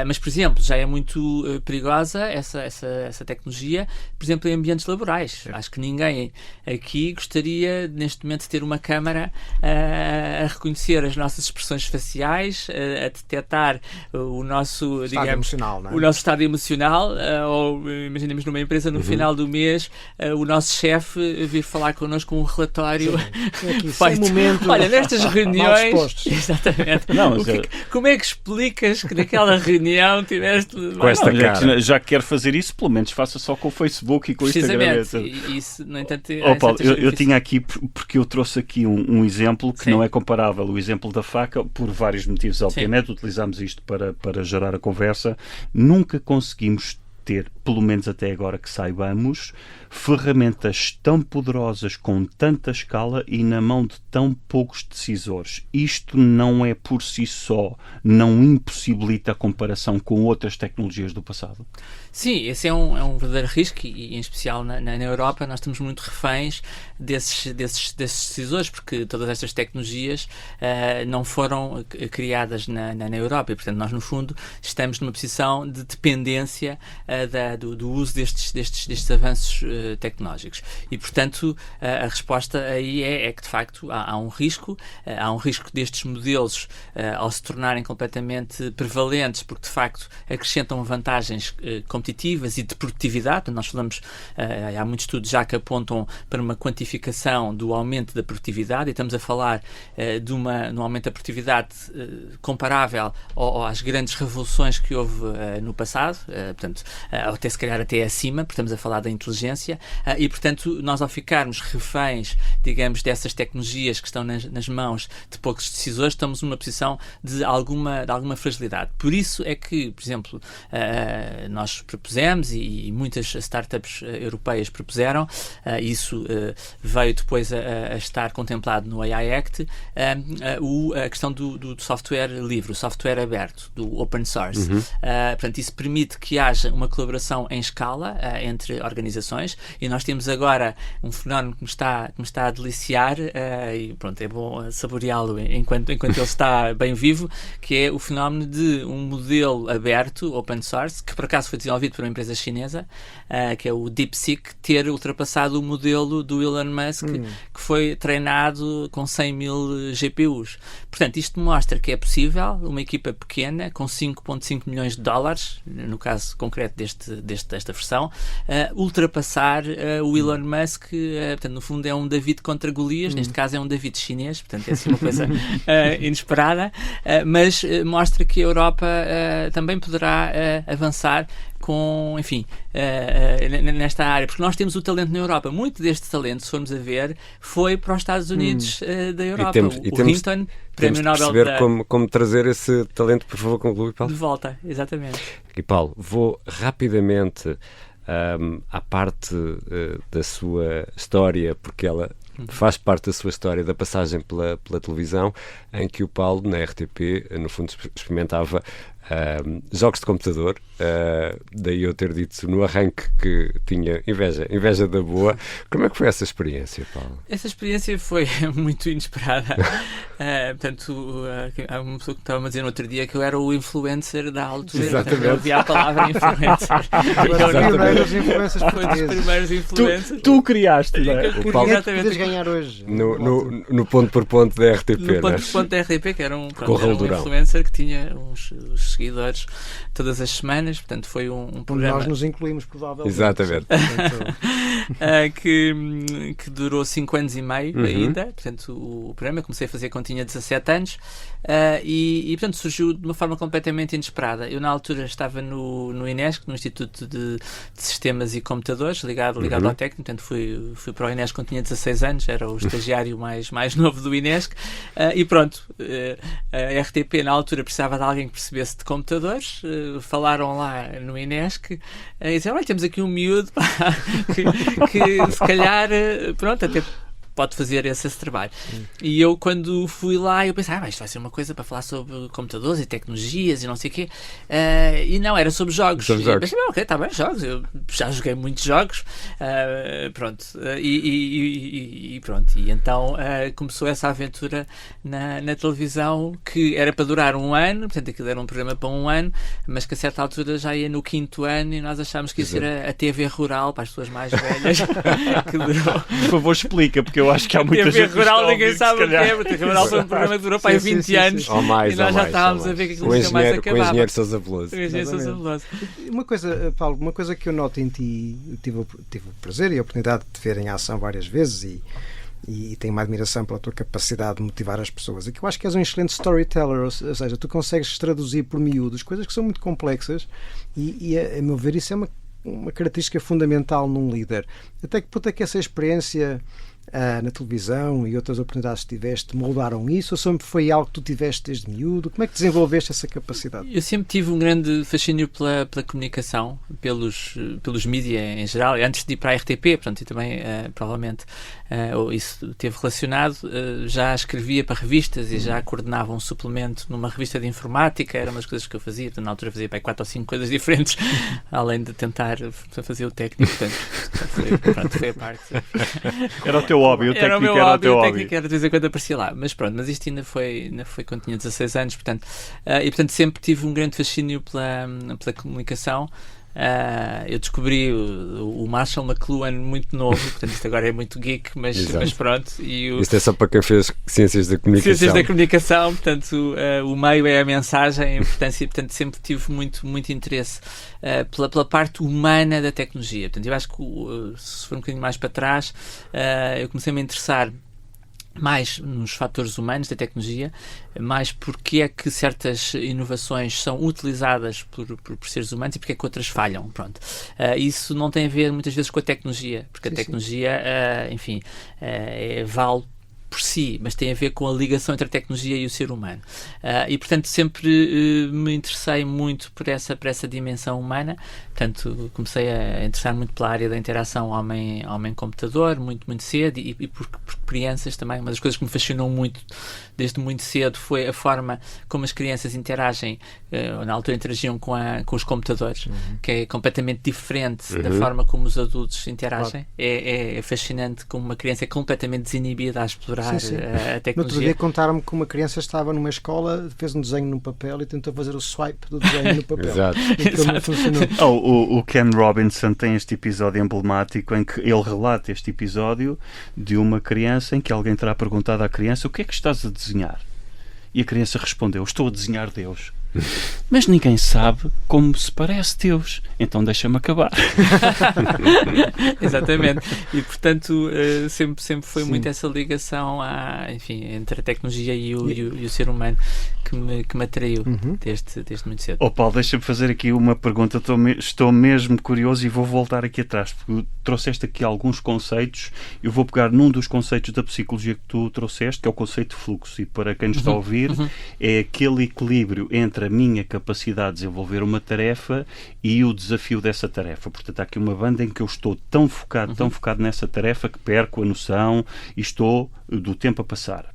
S1: Mas, por exemplo, já é muito perigosa essa tecnologia, por exemplo, em ambientes laborais. Acho que ninguém aqui gostaria, neste momento, de ter uma câmara a reconhecer as nossas expressões faciais, a detectar o nosso, digamos,
S3: o
S1: nosso estado emocional, ou imaginemos numa empresa no final do mês, o nosso chefe vir falar connosco com um relatório feito. Olha, nestas reuniões. Exatamente. Como é que explicas que naquela reunião tiveste.
S2: Com esta cara.
S4: Já que quer fazer isso, pelo menos faça só com o Facebook e com o Instagram.
S1: Isso, no entanto,
S4: Paulo, eu tinha aqui, porque eu trouxe aqui um exemplo que não é comparável. O exemplo da faca, por vários motivos, obviamente, utilizámos isto para gerar a conversa. Nunca conseguimos ter, pelo menos até agora que saibamos, ferramentas tão poderosas com tanta escala e na mão de tão poucos decisores. Isto não é por si só, não impossibilita a comparação com outras tecnologias do passado?
S1: Sim, esse é um verdadeiro risco e em especial na Europa nós estamos muito reféns desses decisores, porque todas estas tecnologias não foram criadas na Europa e, portanto, nós no fundo estamos numa posição de dependência do uso destes avanços tecnológicos e, portanto, a resposta aí é que de facto há um risco destes modelos ao se tornarem completamente prevalentes, porque de facto acrescentam vantagens competitivas e de produtividade. Nós falamos, há muitos estudos já que apontam para uma quantificação do aumento da produtividade e estamos a falar de um aumento da produtividade comparável às grandes revoluções que houve no passado, portanto, até se calhar até acima, porque estamos a falar da inteligência e, portanto, nós ao ficarmos reféns, digamos, dessas tecnologias que estão nas mãos de poucos decisores, estamos numa posição de alguma fragilidade. Por isso é que, por exemplo, nós propusemos e muitas startups europeias propuseram. Isso veio depois a estar contemplado no AI Act, a questão do software livre, o software aberto, do open source. Portanto, isso permite que haja uma colaboração em escala entre organizações, e nós temos agora um fenómeno que me está a deliciar, e pronto, é bom saboreá-lo enquanto ele está bem vivo, que é o fenómeno de um modelo aberto, open source, que por acaso foi desenvolvido por uma empresa chinesa, que é o DeepSeek, ter ultrapassado o modelo do Elon Musk, que foi treinado com 100 mil GPUs. Portanto, isto mostra que é possível uma equipa pequena, com 5,5 milhões de dólares, no caso concreto desta versão, ultrapassar o Elon Musk. Portanto, no fundo é um David contra Golias, neste caso é um David chinês, portanto é assim uma coisa inesperada, mas mostra que a Europa também poderá avançar com, enfim, nesta área, porque nós temos o talento na Europa. Muito deste talento, se formos a ver, foi para os Estados Unidos da Europa. O Hinton, Prémio Nobel
S2: perceber como trazer esse talento, por favor, conclui, Paulo.
S1: De volta, exatamente.
S2: E Paulo, vou rapidamente à parte da sua história, porque ela faz parte da sua história, da passagem pela televisão, em que o Paulo, na RTP, no fundo experimentava jogos de computador, daí eu ter dito no arranque que tinha inveja da boa. Como é que foi essa experiência, Paulo?
S1: Essa experiência foi muito inesperada. Portanto, há uma pessoa que estava a dizer no outro dia que eu era o influencer da altura.
S2: Exatamente.
S1: Eu havia a palavra influencer.
S3: Foi dos primeiros influencers.
S4: Tu criaste, não é?
S3: O Paulo podes ganhar hoje.
S2: No ponto por ponto da RTP,
S1: no ponto por ponto da RTP, que era um
S2: influencer
S1: que tinha uns seguidores todas as semanas, portanto foi um programa...
S3: Nós nos incluímos, provavelmente.
S2: Exatamente.
S1: que durou 5 anos e meio ainda, portanto o programa eu comecei a fazer quando tinha 17 anos, e portanto surgiu de uma forma completamente inesperada. Eu na altura estava no INESC, no Instituto de Sistemas e Computadores, ligado ao técnico, portanto fui para o INESC quando tinha 16 anos, era o estagiário mais novo do INESC, e pronto, a RTP na altura precisava de alguém que percebesse de computadores, falaram lá no INESC e disseram, olha, temos aqui um miúdo que se calhar, pronto, até pode fazer esse trabalho. E eu, quando fui lá, eu pensei, isto vai ser uma coisa para falar sobre computadores e tecnologias e não sei o quê. E não, era sobre jogos. E eu pensei, ok, está bem, jogos. Eu já joguei muitos jogos. Pronto. E pronto. E então começou essa aventura na televisão, que era para durar 1 ano, portanto aquilo era um programa para 1 ano, mas que a certa altura já ia no 5º ano e nós achámos que ia ser a TV rural para as pessoas mais velhas. Que durou.
S4: Por favor, explica, porque eu acho que há muita gente
S1: TV rural, ninguém sabe o que é. TV rural foi um programa que durou para 20 anos.
S2: Ou mais,
S1: e nós já estávamos a ver que aquilo nunca mais acabava.
S2: Com o engenheiro Sousa Veloso.
S3: Uma coisa, Paulo, uma coisa que eu noto em ti, eu tive o prazer e a oportunidade de te ver em ação várias vezes e tenho uma admiração pela tua capacidade de motivar as pessoas, e que eu acho que és um excelente storyteller, ou seja, tu consegues traduzir por miúdos coisas que são muito complexas e a meu ver isso é uma característica fundamental num líder. Até que ponto é que essa experiência na televisão e outras oportunidades que tiveste moldaram isso, ou sempre foi algo que tu tiveste desde miúdo? Como é que desenvolveste essa capacidade?
S1: Eu sempre tive um grande fascínio pela comunicação, pelos mídias em geral, antes de ir para a RTP, portanto, e também provavelmente isso esteve relacionado, já escrevia para revistas e já coordenava um suplemento numa revista de informática, era uma das coisas que eu fazia, portanto, na altura fazia para 4 ou 5 coisas diferentes, além de tentar fazer o técnico, portanto, foi a parte.
S4: Era o teu hobby, o técnico
S1: era o teu hobby. O técnico era de vez em quando aparecia lá, mas pronto, mas isto ainda foi quando tinha 16 anos, portanto, e portanto sempre tive um grande fascínio pela comunicação. Eu descobri o Marshall McLuhan muito novo, portanto isto agora é muito geek, mas pronto.
S2: Isto é só para quem fez Ciências da Comunicação.
S1: Ciências da Comunicação, portanto o meio é a mensagem, a importância, e portanto sempre tive muito interesse pela parte humana da tecnologia. Portanto, eu acho que se for um bocadinho mais para trás, eu comecei-me a interessar mais nos fatores humanos da tecnologia, mais porque é que certas inovações são utilizadas por seres humanos e porque é que outras falham. Pronto. Isso não tem a ver muitas vezes com a tecnologia, porque a tecnologia, enfim, vale por si, mas tem a ver com a ligação entre a tecnologia e o ser humano. E, portanto, sempre me interessei muito por essa dimensão humana. Portanto, comecei a interessar muito pela área da interação homem-computador, muito cedo, e por crianças também. Uma das coisas que me fascinou muito, desde muito cedo, foi a forma como as crianças interagem, na altura interagiam com os computadores, que é completamente diferente da forma como os adultos interagem. É fascinante como uma criança é completamente desinibida a explorar a tecnologia.
S3: No outro dia contaram-me que uma criança estava numa escola, fez um desenho no papel e tentou fazer o swipe do desenho no papel.
S2: Exato.
S3: Não funcionou.
S4: O Ken Robinson tem este episódio emblemático em que ele relata este episódio de uma criança em que alguém terá perguntado à criança: o que é que estás a desenhar? E a criança respondeu: estou a desenhar Deus. Mas ninguém sabe como se parece Deus, então deixa-me acabar.
S1: Exatamente. E, portanto, sempre foi muito essa ligação entre a tecnologia e o ser humano que me atraiu desde muito cedo.
S4: Paulo, deixa-me fazer aqui uma pergunta. Estou mesmo curioso e vou voltar aqui atrás, porque trouxeste aqui alguns conceitos. Eu vou pegar num dos conceitos da psicologia que tu trouxeste, que é o conceito de fluxo, e para quem nos está a ouvir, é aquele equilíbrio entre a minha capacidade de desenvolver uma tarefa e o desafio dessa tarefa. Portanto, há aqui uma banda em que eu estou tão focado nessa tarefa que perco a noção e estou do tempo a passar.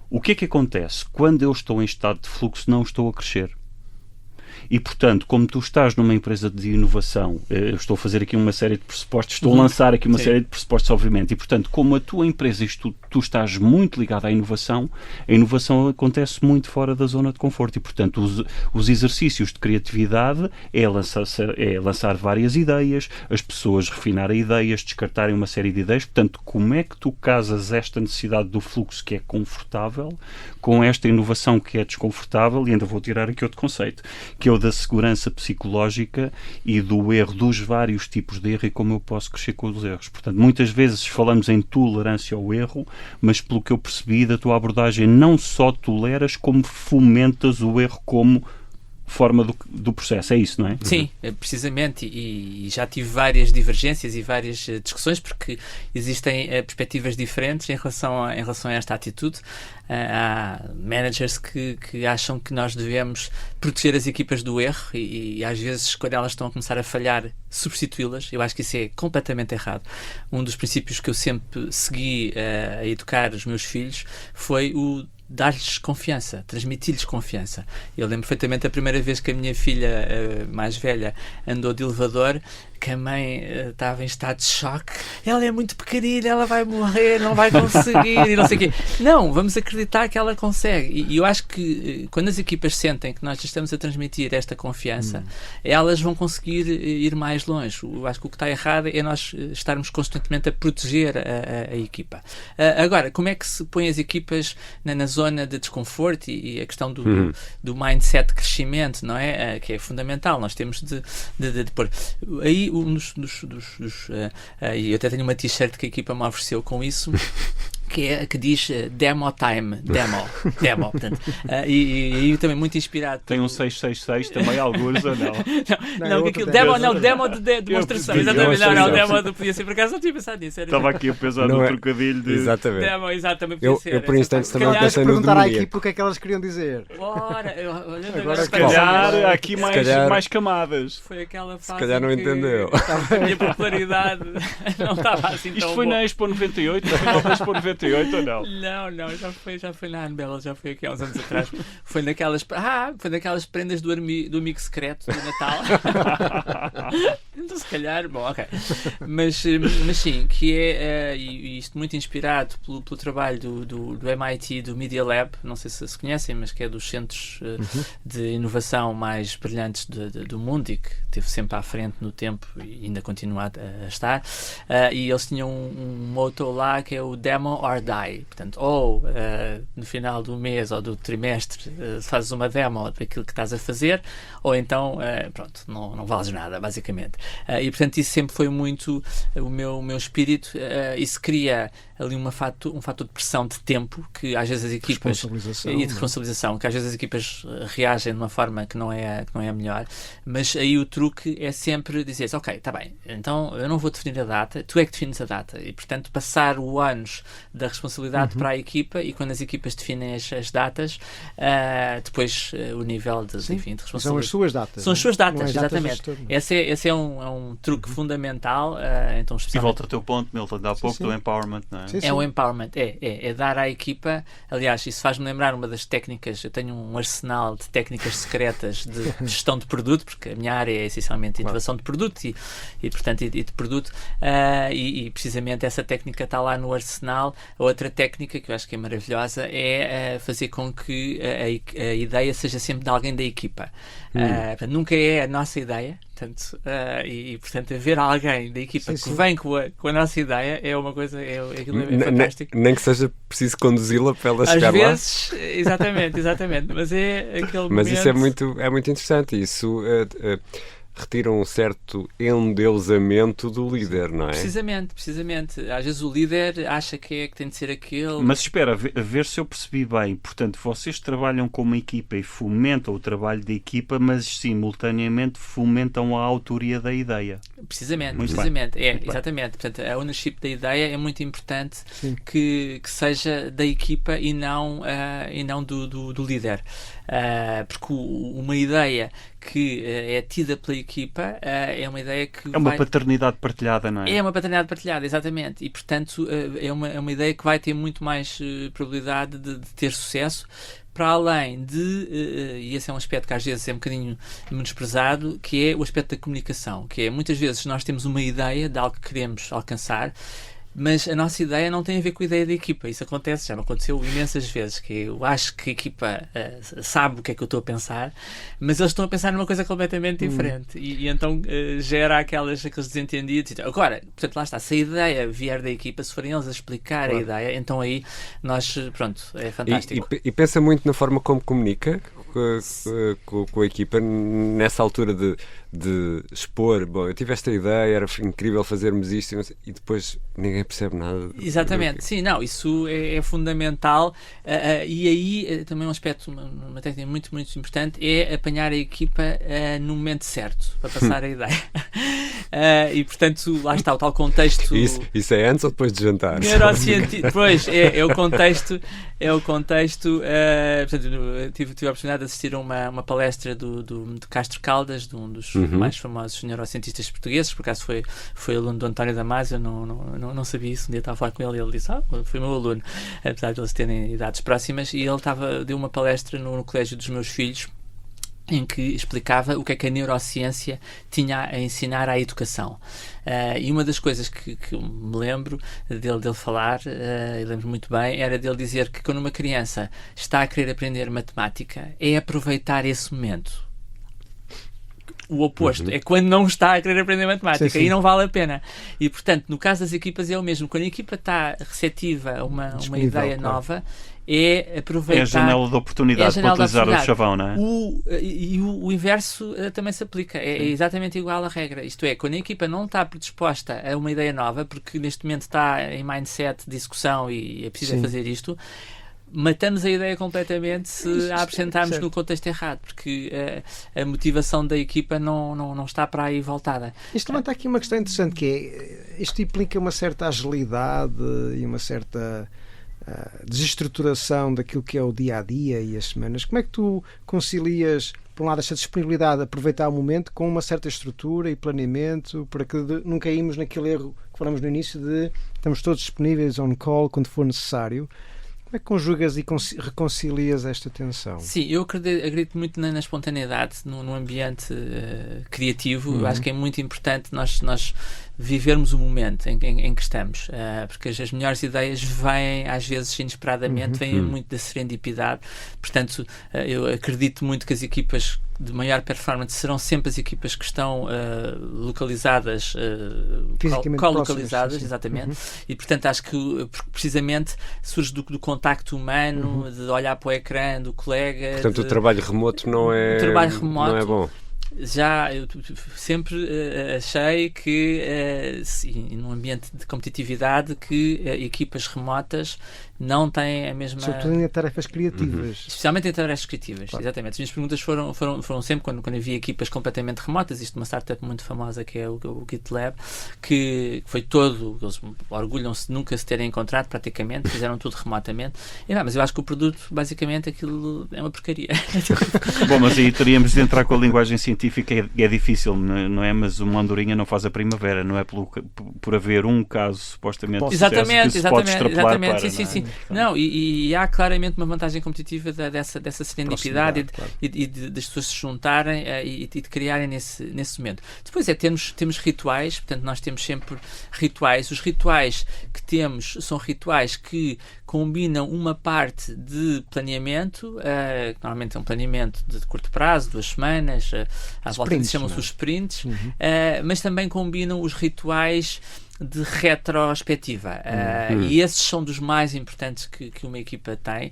S4: O que é que acontece? Quando eu estou em estado de fluxo, não estou a crescer. E, portanto, como tu estás numa empresa de inovação, eu estou a fazer aqui uma série de pressupostos, estou a lançar aqui uma série de pressupostos, obviamente, e, portanto, como a tua empresa e tu estás muito ligado à inovação, a inovação acontece muito fora da zona de conforto e, portanto, os exercícios de criatividade é lançar várias ideias, as pessoas refinarem ideias, descartarem uma série de ideias. Portanto, como é que tu casas esta necessidade do fluxo que é confortável com esta inovação que é desconfortável? E ainda vou tirar aqui outro conceito, que é o da segurança psicológica e do erro, dos vários tipos de erro e como eu posso crescer com os erros. Portanto, muitas vezes falamos em tolerância ao erro, mas pelo que eu percebi da tua abordagem, não só toleras, como fomentas o erro como forma do processo, é isso, não é?
S1: Sim, precisamente, e já tive várias divergências e várias discussões, porque existem perspectivas diferentes em relação a esta atitude. Há managers que acham que nós devemos proteger as equipas do erro e às vezes, quando elas estão a começar a falhar, substituí-las. Eu acho que isso é completamente errado. Um dos princípios que eu sempre segui a educar os meus filhos foi o dar-lhes confiança, transmitir-lhes confiança. Eu lembro perfeitamente a primeira vez que a minha filha mais velha andou de elevador, que a mãe estava em estado de choque. Ela é muito pequenina, ela vai morrer, não vai conseguir, e não sei o quê. Não, vamos acreditar que ela consegue. E eu acho que quando as equipas sentem que nós estamos a transmitir esta confiança, elas vão conseguir ir mais longe. Eu acho que o que está errado é nós estarmos constantemente a proteger a equipa. Agora, como é que se põe as equipas na zona de desconforto e a questão do mindset de crescimento, não é? Que é fundamental. Nós temos de pôr. Aí e eu até tenho uma t-shirt que a equipa me ofereceu com isso, que diz Demo Time, Demo, portanto, e também muito inspirado.
S4: Tem um 666 também, alguns ou não?
S1: Não, aquilo, demo de demonstração, exatamente, não, demo podia ser, por acaso não tinha pensado nisso.
S4: Estava aqui a pensar no trocadilho de...
S2: Exatamente.
S1: Demo, exatamente, podia ser.
S2: Eu por instantes também pensei no
S3: perguntar à
S2: demoníaco.
S3: equipe o que é que elas queriam dizer.
S4: Agora se calhar há aqui mais camadas.
S1: Foi aquela fase.
S2: Se calhar não entendeu.
S1: A minha popularidade não estava assim tão
S4: Isto foi na Expo 98? Foi na Expo 98 ou não?
S1: Não, já foi na Anbela, já foi aqui há uns anos atrás. Foi naquelas prendas do amigo secreto do Natal. Então, se calhar, bom, ok. Mas sim, que é isto muito inspirado pelo trabalho do MIT, do Media Lab, não sei se conhecem, mas que é dos centros de inovação mais brilhantes do mundo e que esteve sempre à frente no tempo e ainda continua a estar. E eles tinham um motto lá que é o Demo or Die. Portanto, no final do mês ou do trimestre fazes uma demo daquilo que estás a fazer, ou então, pronto, não vales nada, basicamente. E, portanto, isso sempre foi muito o meu espírito. Isso cria ali um fator de pressão de tempo que às vezes as equipas e de responsabilização, que às vezes as equipas reagem de uma forma que não é a melhor, mas aí o truque é sempre dizer, ok, está bem, então eu não vou definir a data, tu é que defines a data, e portanto passar o ânus da responsabilidade para a equipa, e quando as equipas definem as datas, depois o nível de responsabilidade.
S3: São as suas datas.
S1: São as suas datas, exatamente.
S3: Datas
S1: esse é um truque fundamental. Então,
S4: e volta ao teu ponto, Milton, há pouco do empowerment, não é?
S1: É o empowerment, é dar à equipa. Aliás, isso faz-me lembrar uma das técnicas. Eu tenho um arsenal de técnicas secretas de gestão de produto, porque a minha área é essencialmente inovação de produto e portanto, e de produto, e precisamente essa técnica está lá no arsenal. A outra técnica que eu acho que é maravilhosa é fazer com que a ideia seja sempre de alguém da equipa. Portanto, nunca é a nossa ideia. Portanto, haver alguém da equipa que vem com a nossa ideia é uma coisa, aquilo é fantástico.
S2: Nem que seja preciso conduzi-la para ela chegar
S1: lá. Às vezes, exatamente, mas é aquele
S2: Mas
S1: momento...
S2: isso é muito interessante, isso retira um certo endeusamento do líder, não é?
S1: Precisamente. Às vezes o líder acha que tem de ser aquele...
S4: Mas espera, a ver se eu percebi bem. Portanto, vocês trabalham como equipa e fomentam o trabalho da equipa, mas simultaneamente fomentam a autoria da ideia.
S1: Precisamente. Exatamente. Portanto, a ownership da ideia é muito importante que seja da equipa e não do líder. Porque uma ideia que é tida pela equipa é uma ideia que
S4: é uma paternidade partilhada, não é?
S1: É uma paternidade partilhada, exatamente, e portanto é uma ideia que vai ter muito mais probabilidade de ter sucesso, para além de, e esse é um aspecto que às vezes é um bocadinho menosprezado, que é o aspecto da comunicação, que é, muitas vezes nós temos uma ideia de algo que queremos alcançar, mas a nossa ideia não tem a ver com a ideia da equipa. Isso acontece, já me aconteceu imensas vezes, que eu acho que a equipa sabe o que é que eu estou a pensar, mas eles estão a pensar numa coisa completamente diferente, e então gera aqueles desentendidos. Agora, portanto, lá está, se a ideia vier da equipa, se forem eles a explicar a ideia, então aí nós, pronto, é fantástico.
S2: E pensa muito na forma como comunica com a equipa, nessa altura de expor, bom, eu tive esta ideia, era incrível fazermos isto, e depois ninguém percebe nada.
S1: Exatamente, sim, não, isso é fundamental, e aí também um aspecto, uma técnica muito, muito importante, é apanhar a equipa no momento certo, para passar a ideia. E portanto, lá está o tal contexto.
S2: Isso é antes ou depois de jantar?
S1: Pois, é o contexto. Portanto, tive a oportunidade de assistir a uma palestra de Castro Caldas, de um dos mais famosos neurocientistas portugueses. Por acaso foi aluno do António Damasio. Não sabia isso. Um dia estava a falar com ele e ele disse: foi meu aluno, apesar de eles terem idades próximas. E ele deu uma palestra no colégio dos meus filhos, em que explicava o que é que a neurociência tinha a ensinar à educação. E uma das coisas que eu me lembro dele falar, e lembro muito bem, era dele dizer que quando uma criança está a querer aprender matemática, é aproveitar esse momento. O oposto é quando não está a querer aprender matemática, e não vale a pena. E, portanto, no caso das equipas é o mesmo. Quando a equipa está receptiva a uma ideia nova, é aproveitar...
S4: É a janela de oportunidade para utilizar o chavão, não é?
S1: O inverso também se aplica. É exatamente igual à regra. Isto é, quando a equipa não está predisposta a uma ideia nova, porque neste momento está em mindset de discussão e é preciso fazer isto, matamos a ideia completamente se a apresentarmos no contexto errado, porque a motivação da equipa não está para aí voltada.
S3: Isto levanta aqui uma questão interessante, que é, isto implica uma certa agilidade e uma certa desestruturação daquilo que é o dia-a-dia e as semanas. Como é que tu concilias, por um lado, esta disponibilidade de aproveitar o momento com uma certa estrutura e planeamento, para que não caímos naquele erro que falamos no início de estamos todos disponíveis on call quando for necessário? Como é que conjugas e reconcilias esta tensão?
S1: Sim, eu acredito muito na espontaneidade, no ambiente criativo. Eu acho que é muito importante nós vivermos o momento em que estamos, porque as melhores ideias vêm às vezes inesperadamente, vêm muito da serendipidade. Portanto, eu acredito muito que as equipas de maior performance serão sempre as equipas que estão localizadas, co-localizadas, exatamente. E portanto acho que precisamente surge do contacto humano, de olhar para o ecrã do colega.
S2: Portanto, o trabalho remoto não é bom.
S1: Eu sempre achei que num ambiente de competitividade que equipas remotas não têm a mesma...
S3: Sobretudo em tarefas criativas.
S1: Especialmente em tarefas criativas,
S3: claro.
S1: Exatamente. As minhas perguntas foram sempre quando havia equipas completamente remotas. Isto é uma startup muito famosa que é o GitLab, que foi todo, eles orgulham-se de nunca se terem encontrado praticamente, fizeram tudo remotamente. Mas eu acho que o produto, basicamente, aquilo é uma porcaria.
S4: Bom, mas aí teríamos de entrar com a linguagem científica, é difícil, não é? Mas uma andorinha não faz a primavera, não é por haver um caso supostamente de sucesso que se pode extrapolar para...
S1: Sim. Não, e há claramente uma vantagem competitiva dessa serendipidade e das pessoas se juntarem e de criarem nesse momento. Depois temos rituais, portanto nós temos sempre rituais. Os rituais que temos são rituais que combinam uma parte de planeamento, normalmente é um planeamento de curto prazo, 2 semanas, às voltas chamam-se os sprints, mas também combinam os rituais de retrospectiva, e esses são dos mais importantes que uma equipa tem,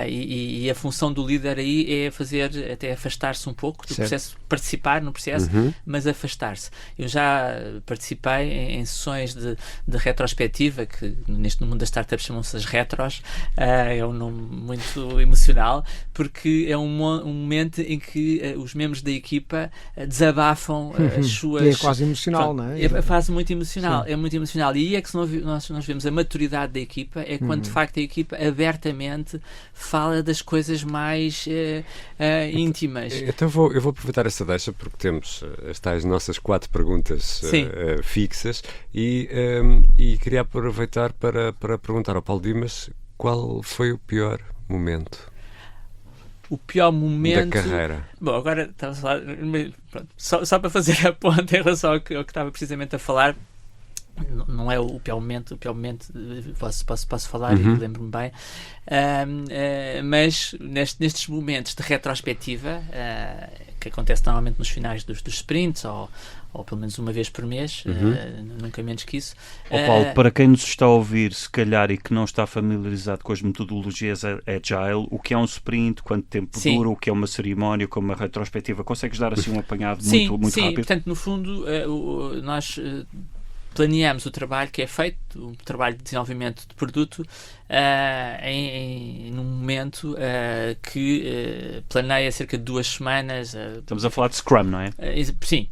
S1: e a função do líder aí é fazer até afastar-se um pouco do processo, participar no processo, mas afastar-se. Eu já participei em sessões de retrospectiva, que no mundo das startups chamam-se as retros, é um nome muito emocional, porque é um momento em que os membros da equipa desabafam as suas...
S3: E é quase emocional, não é?
S1: É fase muito emocional. É muito emocional, e aí é que nós vemos a maturidade da equipa, é quando de facto a equipa abertamente fala das coisas mais íntimas.
S2: Então eu vou aproveitar essa deixa, porque temos as tais nossas 4 perguntas fixas, e queria aproveitar para perguntar ao Paulo Dimas qual foi o pior momento.
S1: O pior momento
S2: da carreira.
S1: Bom, agora estava a falar, só para fazer a ponta em relação ao que estava precisamente a falar. Não é o pior momento, posso falar e lembro-me bem, mas nestes momentos de retrospectiva, que acontece normalmente nos finais dos sprints, ou pelo menos uma vez por mês, nunca menos que isso.
S4: Paulo, para quem nos está a ouvir, se calhar, e que não está familiarizado com as metodologias Agile, o que é um sprint, quanto tempo dura, o que é uma cerimónia, como uma retrospectiva, consegues dar assim um apanhado muito rápido? Portanto,
S1: no fundo, nós planeamos o trabalho que é feito, o trabalho de desenvolvimento de produto, num momento que planeia cerca de 2 semanas.
S4: Estamos a falar de Scrum, não é?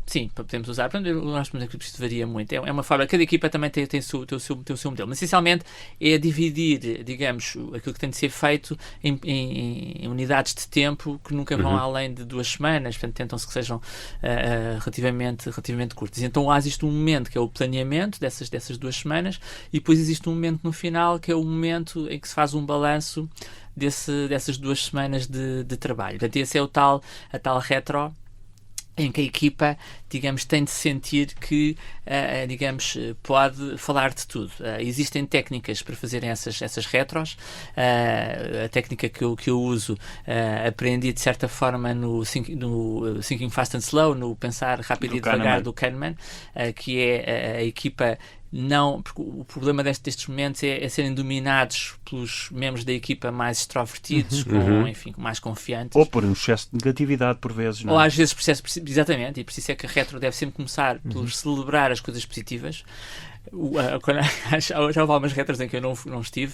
S1: Sim, podemos usar. Nós temos que isto varia muito. É uma forma, cada equipa também tem o seu modelo, mas essencialmente é dividir, digamos, aquilo que tem de ser feito em unidades de tempo que nunca vão além de 2 semanas, portanto tentam-se que sejam relativamente curtas. Então existe um momento que é o planeamento dessas 2 semanas, e depois existe um momento no final que é o momento em que se faz um balanço dessas 2 semanas de trabalho. Portanto, esse é a tal retro, em que a equipa, digamos, tem de sentir que, digamos, pode falar de tudo. Existem técnicas para fazerem essas retros. A técnica que eu uso, aprendi de certa forma no Thinking Fast and Slow, no Pensar Rápido e Devagar do Kahneman, que é a equipa porque o problema destes momentos é serem dominados pelos membros da equipa mais extrovertidos, com mais confiantes.
S4: Ou por um excesso de negatividade, por vezes, não é?
S1: Ou às vezes, exatamente, e por isso é que a retro deve sempre começar por celebrar as coisas positivas. Já houve algumas retros em que eu não estive,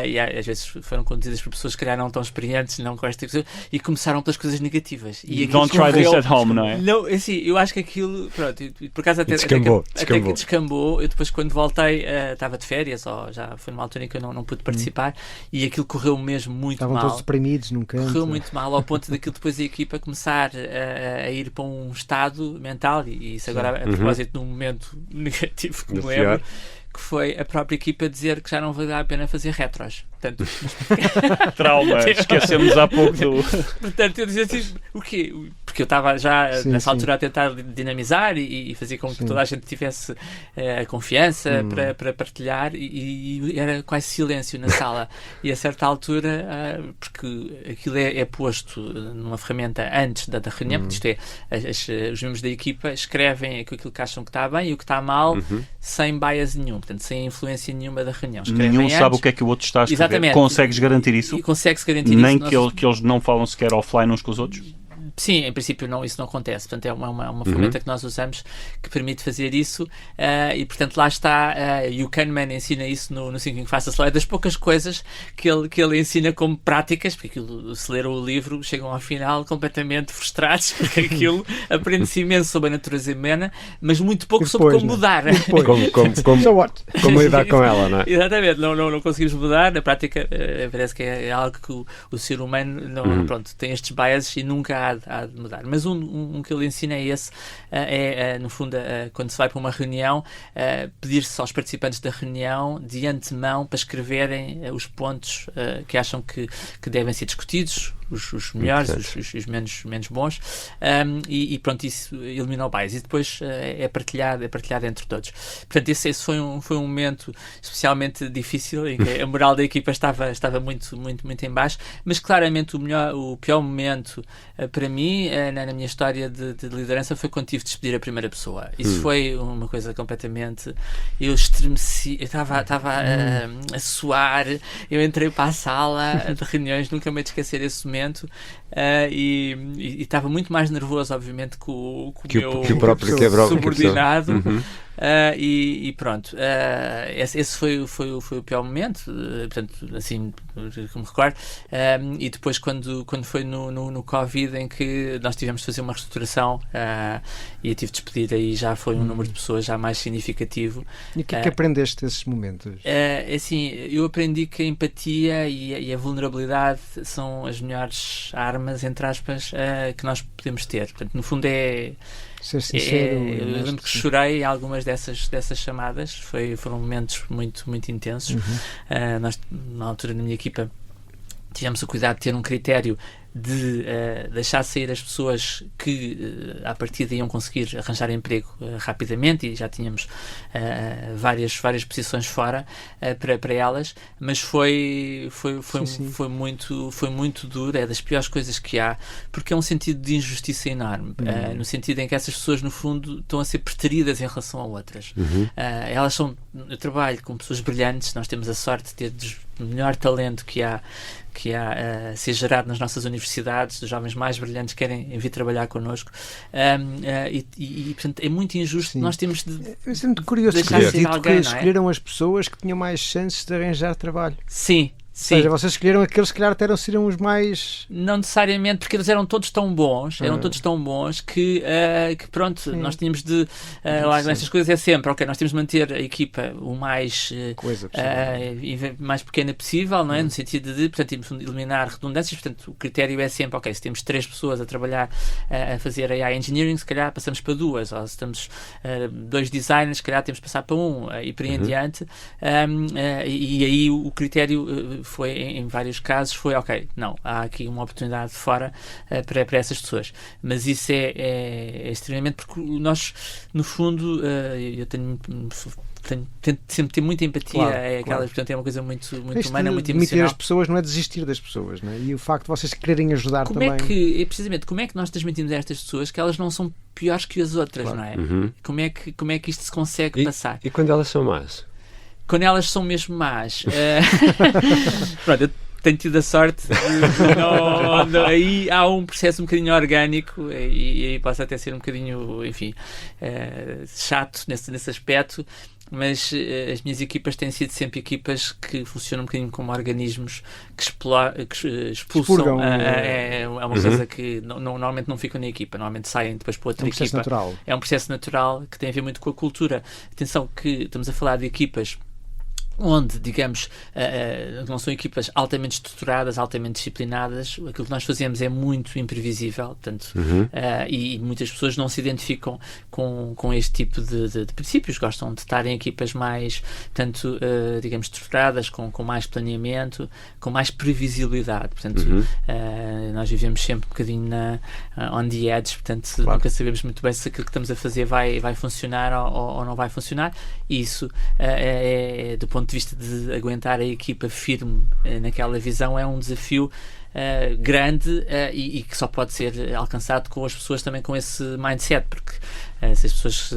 S1: e às vezes foram conduzidas por pessoas que calhar não tão experientes, não com esta coisa, e começaram pelas coisas negativas. E
S4: don't try this at home, não é?
S1: Não, assim, eu acho que aquilo, pronto, por acaso até que descambou. Eu depois, quando voltei, estava de férias, ou já foi numa altura em que eu não pude participar, e aquilo correu mesmo muito mal.
S3: Estavam todos deprimidos num canto.
S1: Correu muito mal, ao ponto daquilo depois a equipa começar a ir para um estado mental, e isso agora a propósito de um momento negativo que me lembro, que foi a própria equipa dizer que já não valia a pena fazer retros. Portanto,
S4: trauma, esquecemos há pouco do...
S1: Portanto, eu dizia assim, o quê? Porque eu estava já nessa altura a tentar dinamizar e fazer com que toda a gente tivesse a confiança para partilhar, e era quase silêncio na sala. E a certa altura, porque aquilo é posto numa ferramenta antes da reunião, isto é, os membros da equipa escrevem aquilo que acham que está bem e o que está mal, sem bias nenhum, portanto, sem influência nenhuma da reunião.
S4: Nenhum sabe o que é que o outro está a escrever.
S1: Exatamente.
S4: Consegues garantir isso?
S1: E consegue-se garantir
S4: Nem
S1: isso.
S4: Que eles não falam sequer offline uns com os outros?
S1: Sim, em princípio isso não acontece. Portanto, é uma ferramenta que nós usamos que permite fazer isso, e portanto lá está, o Kahneman ensina isso no Thinking Fast and Slow. É das poucas coisas que ele ensina como práticas, porque aquilo, se leram o livro, chegam ao final completamente frustrados, porque aquilo aprende-se imenso sobre a natureza humana, mas muito pouco sobre como mudar.
S2: Como lidar com ela, não é?
S1: Exatamente, não conseguimos mudar. Na prática, parece que é algo que o ser humano pronto, tem estes biases e nunca há de mudar. Mas um que ele ensina é esse, no fundo, quando se vai para uma reunião, pedir-se aos participantes da reunião de antemão para escreverem os pontos que acham que devem ser discutidos, os melhores, os menos bons, e pronto, isso elimina o bias e depois é partilhado entre todos. Portanto, esse foi um momento especialmente difícil, em que a moral da equipa estava muito em baixo, mas claramente o pior momento para mim, na minha história de liderança, foi quando tive de despedir a primeira pessoa. Isso foi uma coisa completamente... Eu estremeci, eu estava a suar, eu entrei para a sala de reuniões, nunca me esquecer esse momento, e estava muito mais nervoso, obviamente, que o meu subordinado. E pronto, esse foi o pior momento, portanto, assim como me recordo. E depois quando foi no Covid, em que nós tivemos de fazer uma reestruturação, e eu tive de despedir, aí já foi um número de pessoas já mais significativo.
S3: E o que é que aprendeste desses momentos?
S1: Assim, eu aprendi que a empatia e a vulnerabilidade são as melhores armas, entre aspas, que nós podemos ter. Portanto, no fundo
S3: ser sincero.
S1: Eu lembro que chorei em algumas dessas chamadas. Foram momentos muito intensos. Nós, na altura, na minha equipa, tivemos o cuidado de ter um critério de deixar sair as pessoas que à partida iam conseguir arranjar emprego rapidamente, e já tínhamos várias posições fora para elas, mas foi muito duro. É das piores coisas que há, porque é um sentido de injustiça enorme, no sentido em que essas pessoas, no fundo, estão a ser preteridas em relação a outras. Eu trabalho com pessoas brilhantes, nós temos a sorte de ter o melhor talento que há a ser gerado nas nossas universidades. Os jovens mais brilhantes querem vir trabalhar connosco, e portanto é muito injusto. Nós temos de...
S3: É muito curioso que escolheram as pessoas que tinham mais chances de arranjar trabalho.
S1: Sim.
S3: Ou seja, vocês escolheram aqueles que calhar seriam os mais...
S1: Não necessariamente, porque eles eram todos tão bons, que pronto, nós tínhamos de... lá nessas coisas é sempre, ok, nós temos de manter a equipa o mais mais pequena possível, não é? No sentido de, portanto, eliminar redundâncias. Portanto, o critério é sempre, ok, se temos 3 pessoas a trabalhar, a fazer AI Engineering, se calhar passamos para 2, ou se temos 2 designers, se calhar temos de passar para 1, e por aí em diante. E aí o critério foi, em vários casos, ok, não, há aqui uma oportunidade fora para essas pessoas. Mas isso é extremamente, porque nós, no fundo, eu tento sempre ter muita empatia, portanto é uma coisa muito humana, muito emocional.
S3: Admitir as pessoas não é desistir das pessoas, não é? E o facto de vocês quererem ajudar também.
S1: Precisamente, como é que nós transmitimos a estas pessoas que elas não são piores que as outras, não é? Como é que isto se consegue passar?
S2: E quando elas são más?
S1: Quando elas são mesmo más, pronto, eu tenho tido a sorte de, aí há um processo um bocadinho orgânico, e aí posso até ser um bocadinho, enfim, chato nesse aspecto, mas as minhas equipas têm sido sempre equipas que funcionam um bocadinho como organismos que expulsam. É uma coisa que normalmente não ficam na equipa, normalmente saem depois para outra equipa. É um processo natural que tem a ver muito com a cultura. Atenção que estamos a falar de equipas onde, digamos, não são equipas altamente estruturadas, altamente disciplinadas. Aquilo que nós fazemos é muito imprevisível, portanto, e muitas pessoas não se identificam com este tipo de princípios, gostam de estar em equipas mais, portanto, digamos, estruturadas, com mais planeamento, com mais previsibilidade. Portanto, nós vivemos sempre um bocadinho on the edge, portanto, nunca sabemos muito bem se aquilo que estamos a fazer vai funcionar ou não vai funcionar. E isso do ponto de vista de aguentar a equipa firme naquela visão é um desafio grande e que só pode ser alcançado com as pessoas também com esse mindset, porque se as pessoas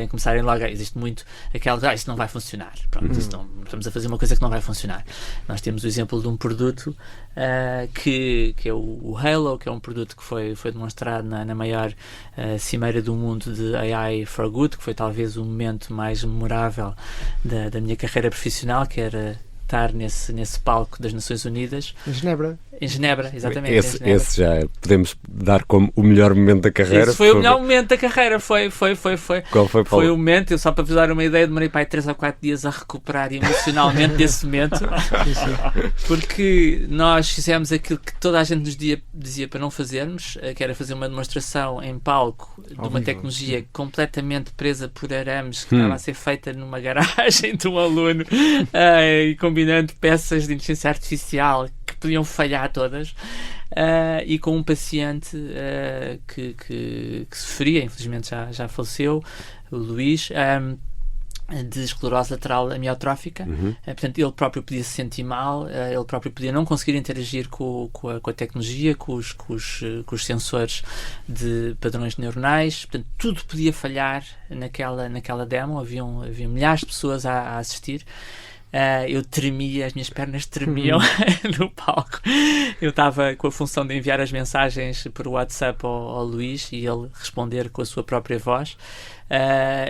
S1: começarem logo, existe muito aquela, isto não vai funcionar, pronto, estamos a fazer uma coisa que não vai funcionar. Nós temos o exemplo de um produto que é o Halo, que é um produto que foi demonstrado na maior cimeira do mundo de AI for Good, que foi talvez o momento mais memorável da minha carreira profissional, que era estar nesse palco das Nações Unidas. Em Genebra, exatamente.
S2: Esse já podemos dar como o melhor momento da carreira.
S1: Esse foi o melhor momento da carreira, foi.
S2: Qual foi, Paulo?
S1: Foi o momento, eu só para vos dar uma ideia, demorei para aí 3 ou 4 dias a recuperar emocionalmente desse momento, porque nós fizemos aquilo que toda a gente nos dizia para não fazermos, que era fazer uma demonstração em palco de uma tecnologia completamente presa por arames, que estava a ser feita numa garagem de um aluno, e combinando peças de inteligência artificial que podiam falhar todas, e com um paciente que sofria, infelizmente já faleceu, o Luís, de esclerose lateral amiotrófica. Portanto, ele próprio podia se sentir mal, ele próprio podia não conseguir interagir com a tecnologia, com os sensores de padrões neuronais. Portanto, tudo podia falhar naquela demo. Havia milhares de pessoas a assistir. Eu tremia, as minhas pernas tremiam no palco. Eu estava com a função de enviar as mensagens por WhatsApp ao Luís e ele responder com a sua própria voz,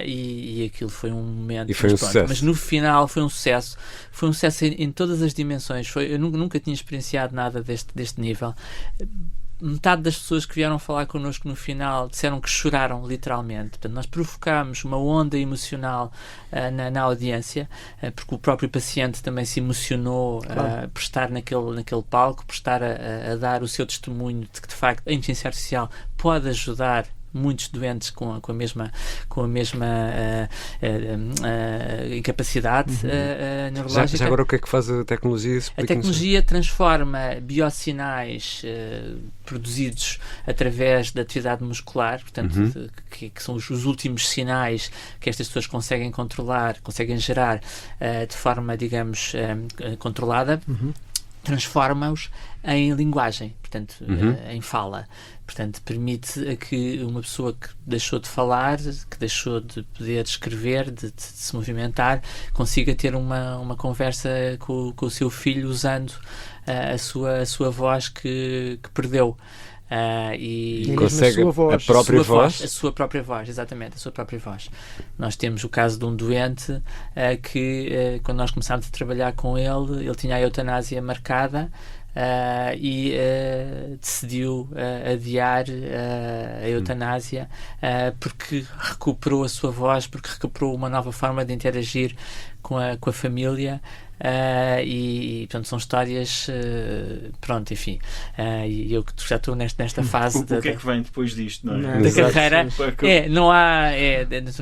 S1: e aquilo foi um momento.
S2: E foi um sucesso.
S1: Mas no final foi um sucesso. Foi um sucesso em todas as dimensões. Eu nunca tinha experienciado nada deste nível. Metade das pessoas que vieram falar connosco no final disseram que choraram literalmente. Portanto, nós provocámos uma onda emocional na audiência, porque o próprio paciente também se emocionou, claro, por estar naquele palco, por estar a dar o seu testemunho de que de facto a inteligência artificial pode ajudar muitos doentes com a mesma incapacidade neurológica.
S2: Já agora, o que é que faz a tecnologia?
S1: A tecnologia transforma biosinais produzidos através da atividade muscular, portanto, que são os últimos sinais que estas pessoas conseguem controlar, conseguem gerar de forma, digamos, controlada, transforma-os em linguagem, portanto, em fala. Portanto, permite a que uma pessoa que deixou de falar, que deixou de poder escrever, de se movimentar, consiga ter uma conversa com o seu filho usando a sua voz que perdeu. E
S2: consegue a própria voz?
S1: A sua própria voz, exatamente, a sua própria voz. Nós temos o caso de um doente que, quando nós começámos a trabalhar com ele tinha a eutanásia marcada, e decidiu adiar a eutanásia, porque recuperou a sua voz, porque recuperou uma nova forma de interagir com a família. E portanto são histórias, pronto, enfim, e eu que já estou nesta fase
S4: o que é que vem depois disto, não é?
S1: Da carreira,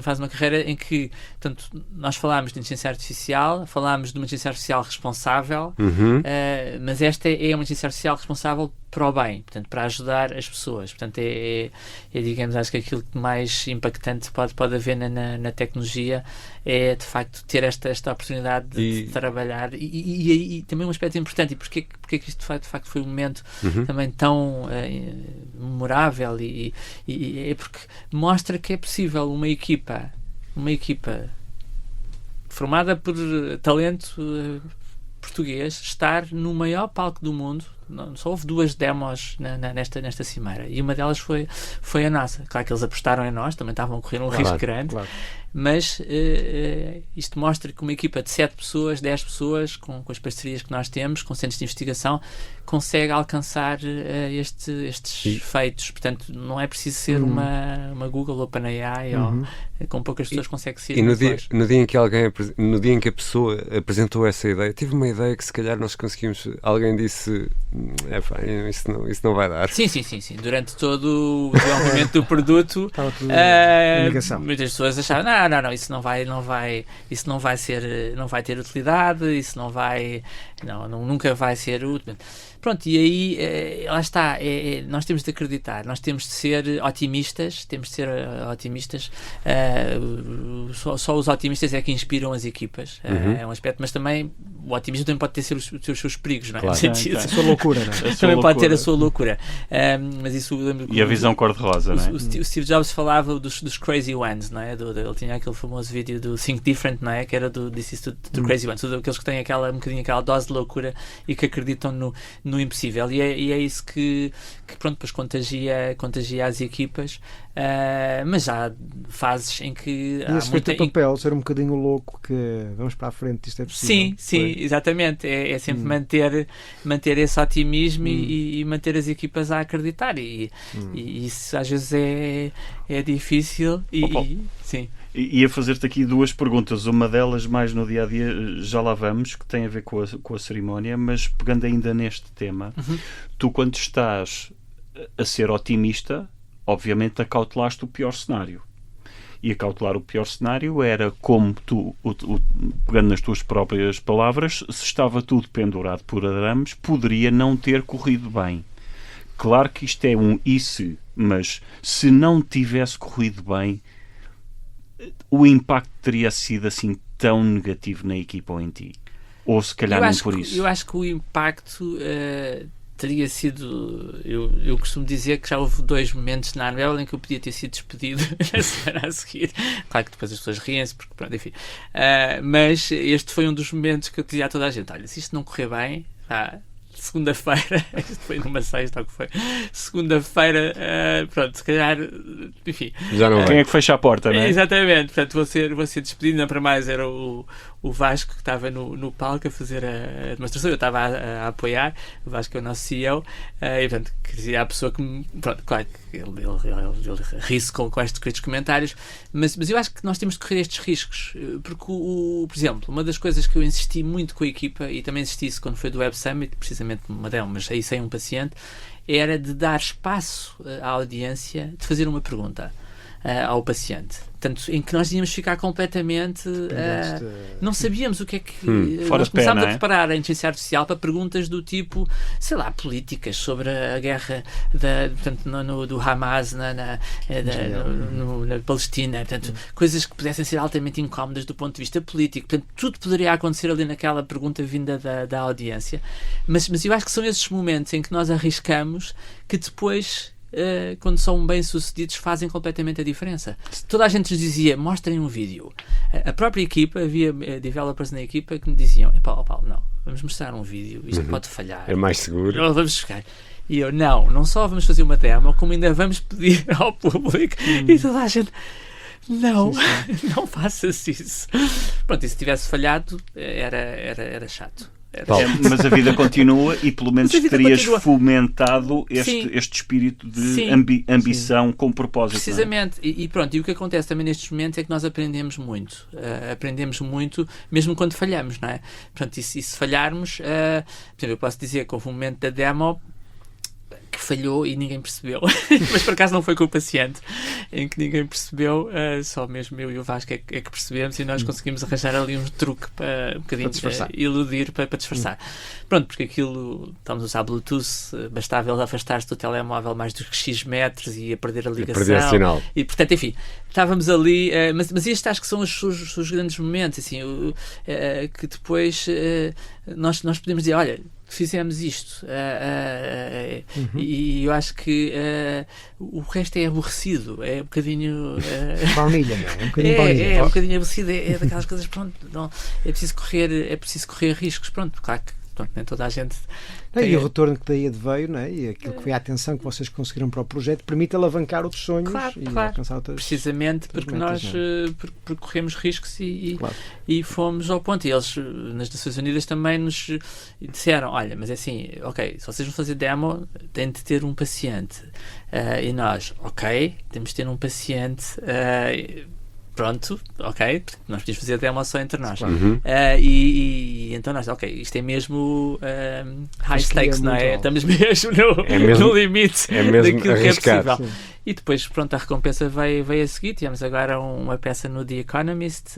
S1: faz uma carreira em que, portanto, nós falámos de inteligência artificial, falámos de uma inteligência artificial responsável, mas esta é uma inteligência artificial responsável para o bem, portanto, para ajudar as pessoas. Portanto, digamos, acho que aquilo que mais impactante pode haver na tecnologia é, de facto, ter esta oportunidade de trabalhar. E também um aspecto importante, e porque que isto, de facto, foi um momento também tão memorável, e é porque mostra que é possível uma equipa formada por talento português estar no maior palco do mundo. Só houve 2 demos nesta cimeira, e uma delas foi a nossa. Claro que eles apostaram em nós, também estavam a correr um risco grande, claro. Mas isto mostra que uma equipa de 7 pessoas, 10 pessoas, com as parcerias que nós temos, com centros de investigação, consegue alcançar estes feitos. Portanto, não é preciso ser uma Google OpenAI, ou com poucas pessoas consegue ser.
S2: E no dia em que a pessoa apresentou essa ideia, tive uma ideia que se calhar nós conseguimos, alguém disse, isso não vai dar.
S1: Sim. Durante todo o desenvolvimento do produto, muitas pessoas acharam, não, isso não vai ter utilidade, isso nunca vai ser útil. Pronto, e aí lá está, nós temos de acreditar, nós temos de ser otimistas, só os otimistas é que inspiram as equipas, é um aspecto, mas também o otimismo também pode ter os seus perigos, não é?
S2: Claro.
S3: A sua loucura, não é?
S1: Também pode ter a sua loucura. Mas isso,
S4: e a visão cor-de-rosa, não é?
S1: O Steve Jobs falava dos crazy ones, não é? Ele tinha aquele famoso vídeo do Think Different, não é? Que era do This is to Crazy Ones, aqueles que têm um bocadinho aquela dose de loucura e que acreditam no impossível. E é isso que pronto, depois contagia as equipas. Mas há fases em que
S3: há muito papel, ser um bocadinho louco, que vamos para a frente, isto é possível.
S1: Sim, exatamente. É sempre manter esse otimismo e manter as equipas a acreditar. E isso às vezes é difícil. Sim.
S4: E a fazer-te aqui duas perguntas, uma delas mais no dia-a-dia, já lá vamos, que tem a ver com a cerimónia, mas pegando ainda neste tema, tu quando estás a ser otimista, obviamente acautelaste o pior cenário. E acautelar o pior cenário era como tu, pegando nas tuas próprias palavras, se estava tudo pendurado por arames, poderia não ter corrido bem. Claro que isto é um e se, mas se não tivesse corrido bem, o impacto teria sido assim tão negativo na equipa ou em ti? Ou se calhar nem por isso?
S1: Eu acho que o impacto teria sido... Eu costumo dizer que já houve 2 momentos na Anvil em que eu podia ter sido despedido na semana a seguir. Claro que depois as pessoas riem-se, porque pronto, enfim. Mas este foi um dos momentos que eu dizia a toda a gente: olha, se isto não correr bem, segunda-feira, isto foi numa sexta, ou que foi, segunda-feira, pronto, se calhar, enfim.
S2: Já não
S4: quem é que fecha a porta, não é?
S1: Exatamente, portanto vou ser despedido. Não, para mais era o Vasco que estava no palco a fazer a demonstração, eu estava a apoiar. O Vasco é o nosso CEO, e portanto, quer dizer, a pessoa que pronto, claro que ele ri-se com estes comentários, mas eu acho que nós temos de correr estes riscos, porque por exemplo, uma das coisas que eu insisti muito com a equipa, e também insisti isso quando foi do Web Summit, precisamente uma delas, mas aí sem um paciente, era de dar espaço à audiência de fazer uma pergunta ao paciente. Portanto, em que nós íamos ficar completamente... não sabíamos o que é que... Nós começámos a preparar a inteligência artificial para perguntas do tipo, sei lá, políticas sobre a guerra do Hamas na Palestina. Portanto, coisas que pudessem ser altamente incómodas do ponto de vista político. Portanto, tudo poderia acontecer ali naquela pergunta vinda da audiência. Mas eu acho que são esses momentos em que nós arriscamos que depois... quando são bem-sucedidos, fazem completamente a diferença. Toda a gente nos dizia, mostrem um vídeo. A própria equipa, havia developers na equipa que me diziam, Paulo, não, vamos mostrar um vídeo, isto pode falhar.
S2: É mais seguro.
S1: Vamos chegar. E eu, não só vamos fazer uma demo, como ainda vamos pedir ao público. E toda a gente... Não faças isso. Pronto, e se tivesse falhado, era chato.
S4: Mas a vida continua e pelo menos terias fomentado este espírito de ambição com propósito.
S1: Precisamente. Não é? E pronto, e o que acontece também nestes momentos é que nós aprendemos muito. Aprendemos muito, mesmo quando falhamos, não é? Portanto, e se falharmos, por exemplo, eu posso dizer que houve um momento da demo que falhou e ninguém percebeu. Mas por acaso não foi com o paciente, em que ninguém percebeu, só mesmo eu e o Vasco é que percebemos, e nós conseguimos arranjar ali um truque para um bocadinho iludir, para disfarçar. Pronto, porque aquilo, estamos a usar Bluetooth, bastava ele afastar-se do telemóvel mais dos X metros e ia perder a ligação.
S2: Perder o sinal.
S1: E portanto, enfim, estávamos ali, mas estes acho que são os grandes momentos, assim, que depois nós podemos dizer, olha, fizemos isto, e eu acho que o resto é aborrecido, é um bocadinho
S3: baunilha, não é? Um bocadinho baunilha.
S1: É um bocadinho aborrecido, é daquelas coisas, pronto, não, é preciso correr riscos, pronto, claro que nem toda a gente
S3: e o retorno que daí adveio, não é? E aquilo que foi a atenção que vocês conseguiram para o projeto permite alavancar outros sonhos e alcançar outras...
S1: Precisamente porque
S3: metas,
S1: nós percorremos riscos e fomos ao ponto. E eles, nas Nações Unidas, também nos disseram, olha, mas é assim, ok, se vocês vão fazer demo, têm de ter um paciente. E nós, ok, temos de ter um paciente... pronto, ok, nós podíamos fazer a demo só entre nós. E então nós, ok, isto é mesmo high stakes, não é? Estamos mesmo no limite daquilo que é possível. Sim. E depois, pronto, a recompensa veio a seguir. Tivemos agora uma peça no The Economist,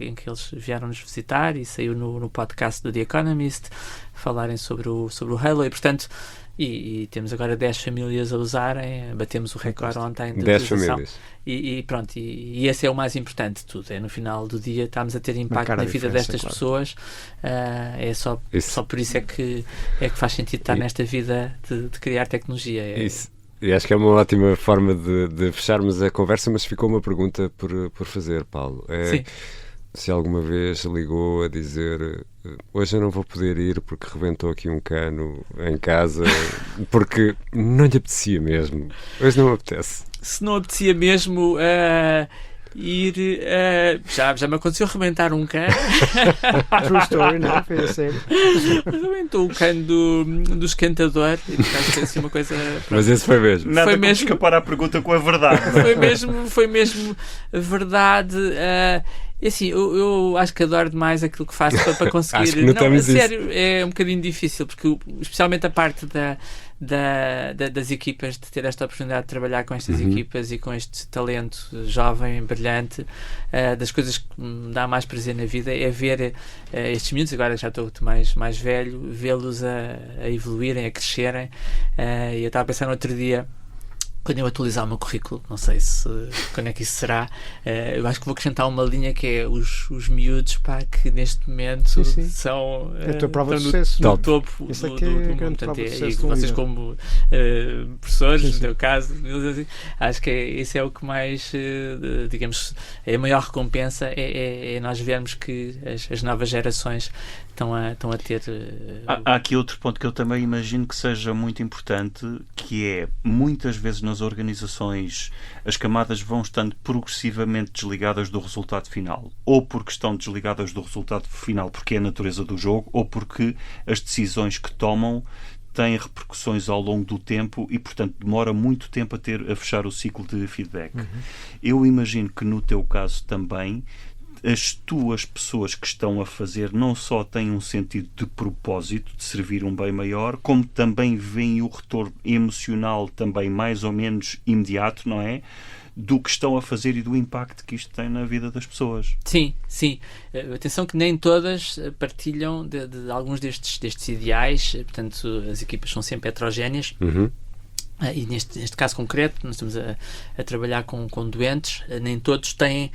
S1: em que eles vieram-nos visitar, e saiu no podcast do The Economist falarem sobre o Halo, e portanto E temos agora 10 famílias a usarem, batemos o recorde ontem de
S2: 10
S1: utilização.
S2: famílias.
S1: E pronto, e esse é o mais importante de tudo, é no final do dia estamos a ter impacto na vida destas pessoas, é só por isso é que faz sentido estar nesta vida de criar tecnologia.
S2: Isso. E acho que é uma ótima forma de fecharmos a conversa, mas ficou uma pergunta por fazer, Paulo.
S1: Sim.
S2: Se alguma vez ligou a dizer hoje eu não vou poder ir porque rebentou aqui um cano em casa, porque não lhe apetecia mesmo. Hoje não me apetece.
S1: Se não apetecia mesmo ir... já me aconteceu rebentar um cano.
S3: True story, não? Foi a sério.
S1: Rebentou o cano do esquentador. E foi assim uma coisa...
S2: Mas esse foi mesmo.
S4: Nada
S1: foi
S4: como
S1: mesmo
S4: escapar à pergunta com a verdade.
S1: Foi mesmo verdade. Assim, eu acho que adoro demais aquilo que faço para conseguir.
S2: Acho que notamos
S1: não, a sério, é um bocadinho difícil, porque especialmente a parte das equipas, de ter esta oportunidade de trabalhar com estas equipas e com este talento jovem, brilhante, das coisas que me dá mais prazer na vida é ver estes miúdos, agora já estou mais velho, vê-los a evoluírem, a crescerem. E eu estava a pensar no outro dia, quando eu atualizar o meu currículo, não sei quando é que isso será, eu acho que vou acrescentar uma linha que é os miúdos, que neste momento são
S3: a tua prova de sucesso,
S1: no topo do mundo. Portanto, e vocês como professores, no teu caso, acho que isso é o que mais, digamos, é a maior recompensa, é nós vermos que as novas gerações estão a ter...
S4: Há aqui outro ponto que eu também imagino que seja muito importante, que é, muitas vezes nas organizações as camadas vão estando progressivamente desligadas do resultado final, ou porque estão desligadas do resultado final porque é a natureza do jogo, ou porque as decisões que tomam têm repercussões ao longo do tempo e, portanto, demora muito tempo a fechar o ciclo de feedback. Eu imagino que no teu caso também as tuas pessoas que estão a fazer não só têm um sentido de propósito, de servir um bem maior, como também veem o retorno emocional também mais ou menos imediato, não é? Do que estão a fazer e do impacto que isto tem na vida das pessoas.
S1: Sim. Atenção que nem todas partilham de alguns destes ideais, portanto as equipas são sempre heterogéneas. E neste caso concreto, nós estamos a trabalhar com doentes, nem todos têm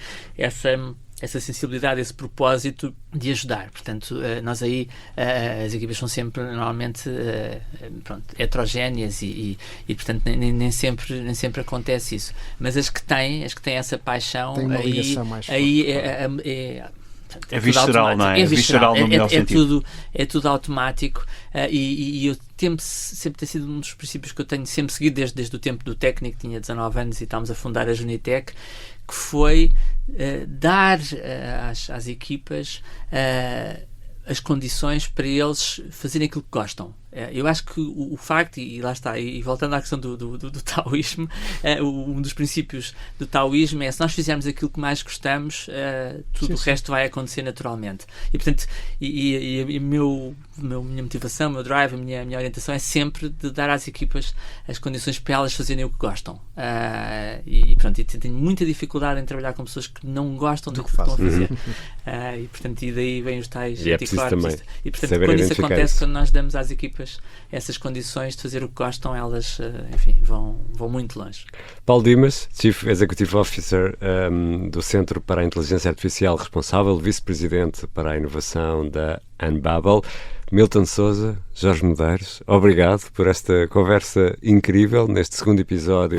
S1: essa sensibilidade, esse propósito de ajudar. Portanto, nós aí, as equipas são sempre, normalmente, heterogéneas e portanto, nem sempre acontece isso. Mas as que têm essa paixão,
S3: tem uma ligação mais forte,
S1: aí
S4: é visceral, não é? É visceral no melhor sentido.
S1: É tudo automático e eu sempre tem sido um dos princípios que eu tenho sempre seguido desde o tempo do técnico, tinha 19 anos e estávamos a fundar a Junitec, que foi dar às equipas as condições para eles fazerem aquilo que gostam. Eu acho que o facto, e lá está, e voltando à questão do taoísmo, um dos princípios do taoísmo é: se nós fizermos aquilo que mais gostamos, tudo o resto vai acontecer naturalmente. E portanto, minha motivação, o meu drive, a minha orientação é sempre de dar às equipas as condições para elas fazerem o que gostam. E tenho muita dificuldade em trabalhar com pessoas que não gostam do que estão a fazer. E portanto, e daí vem os tais anticorpos. E portanto, quando isso acontece, quando nós damos às equipas essas condições de fazer o que gostam, elas, vão muito longe.
S2: Paulo Dimas, Chief Executive Officer do Centro para a Inteligência Artificial responsável, Vice-Presidente para a Inovação da Unbabel. Milton Sousa, Jorge Medeiros, obrigado por esta conversa incrível neste segundo episódio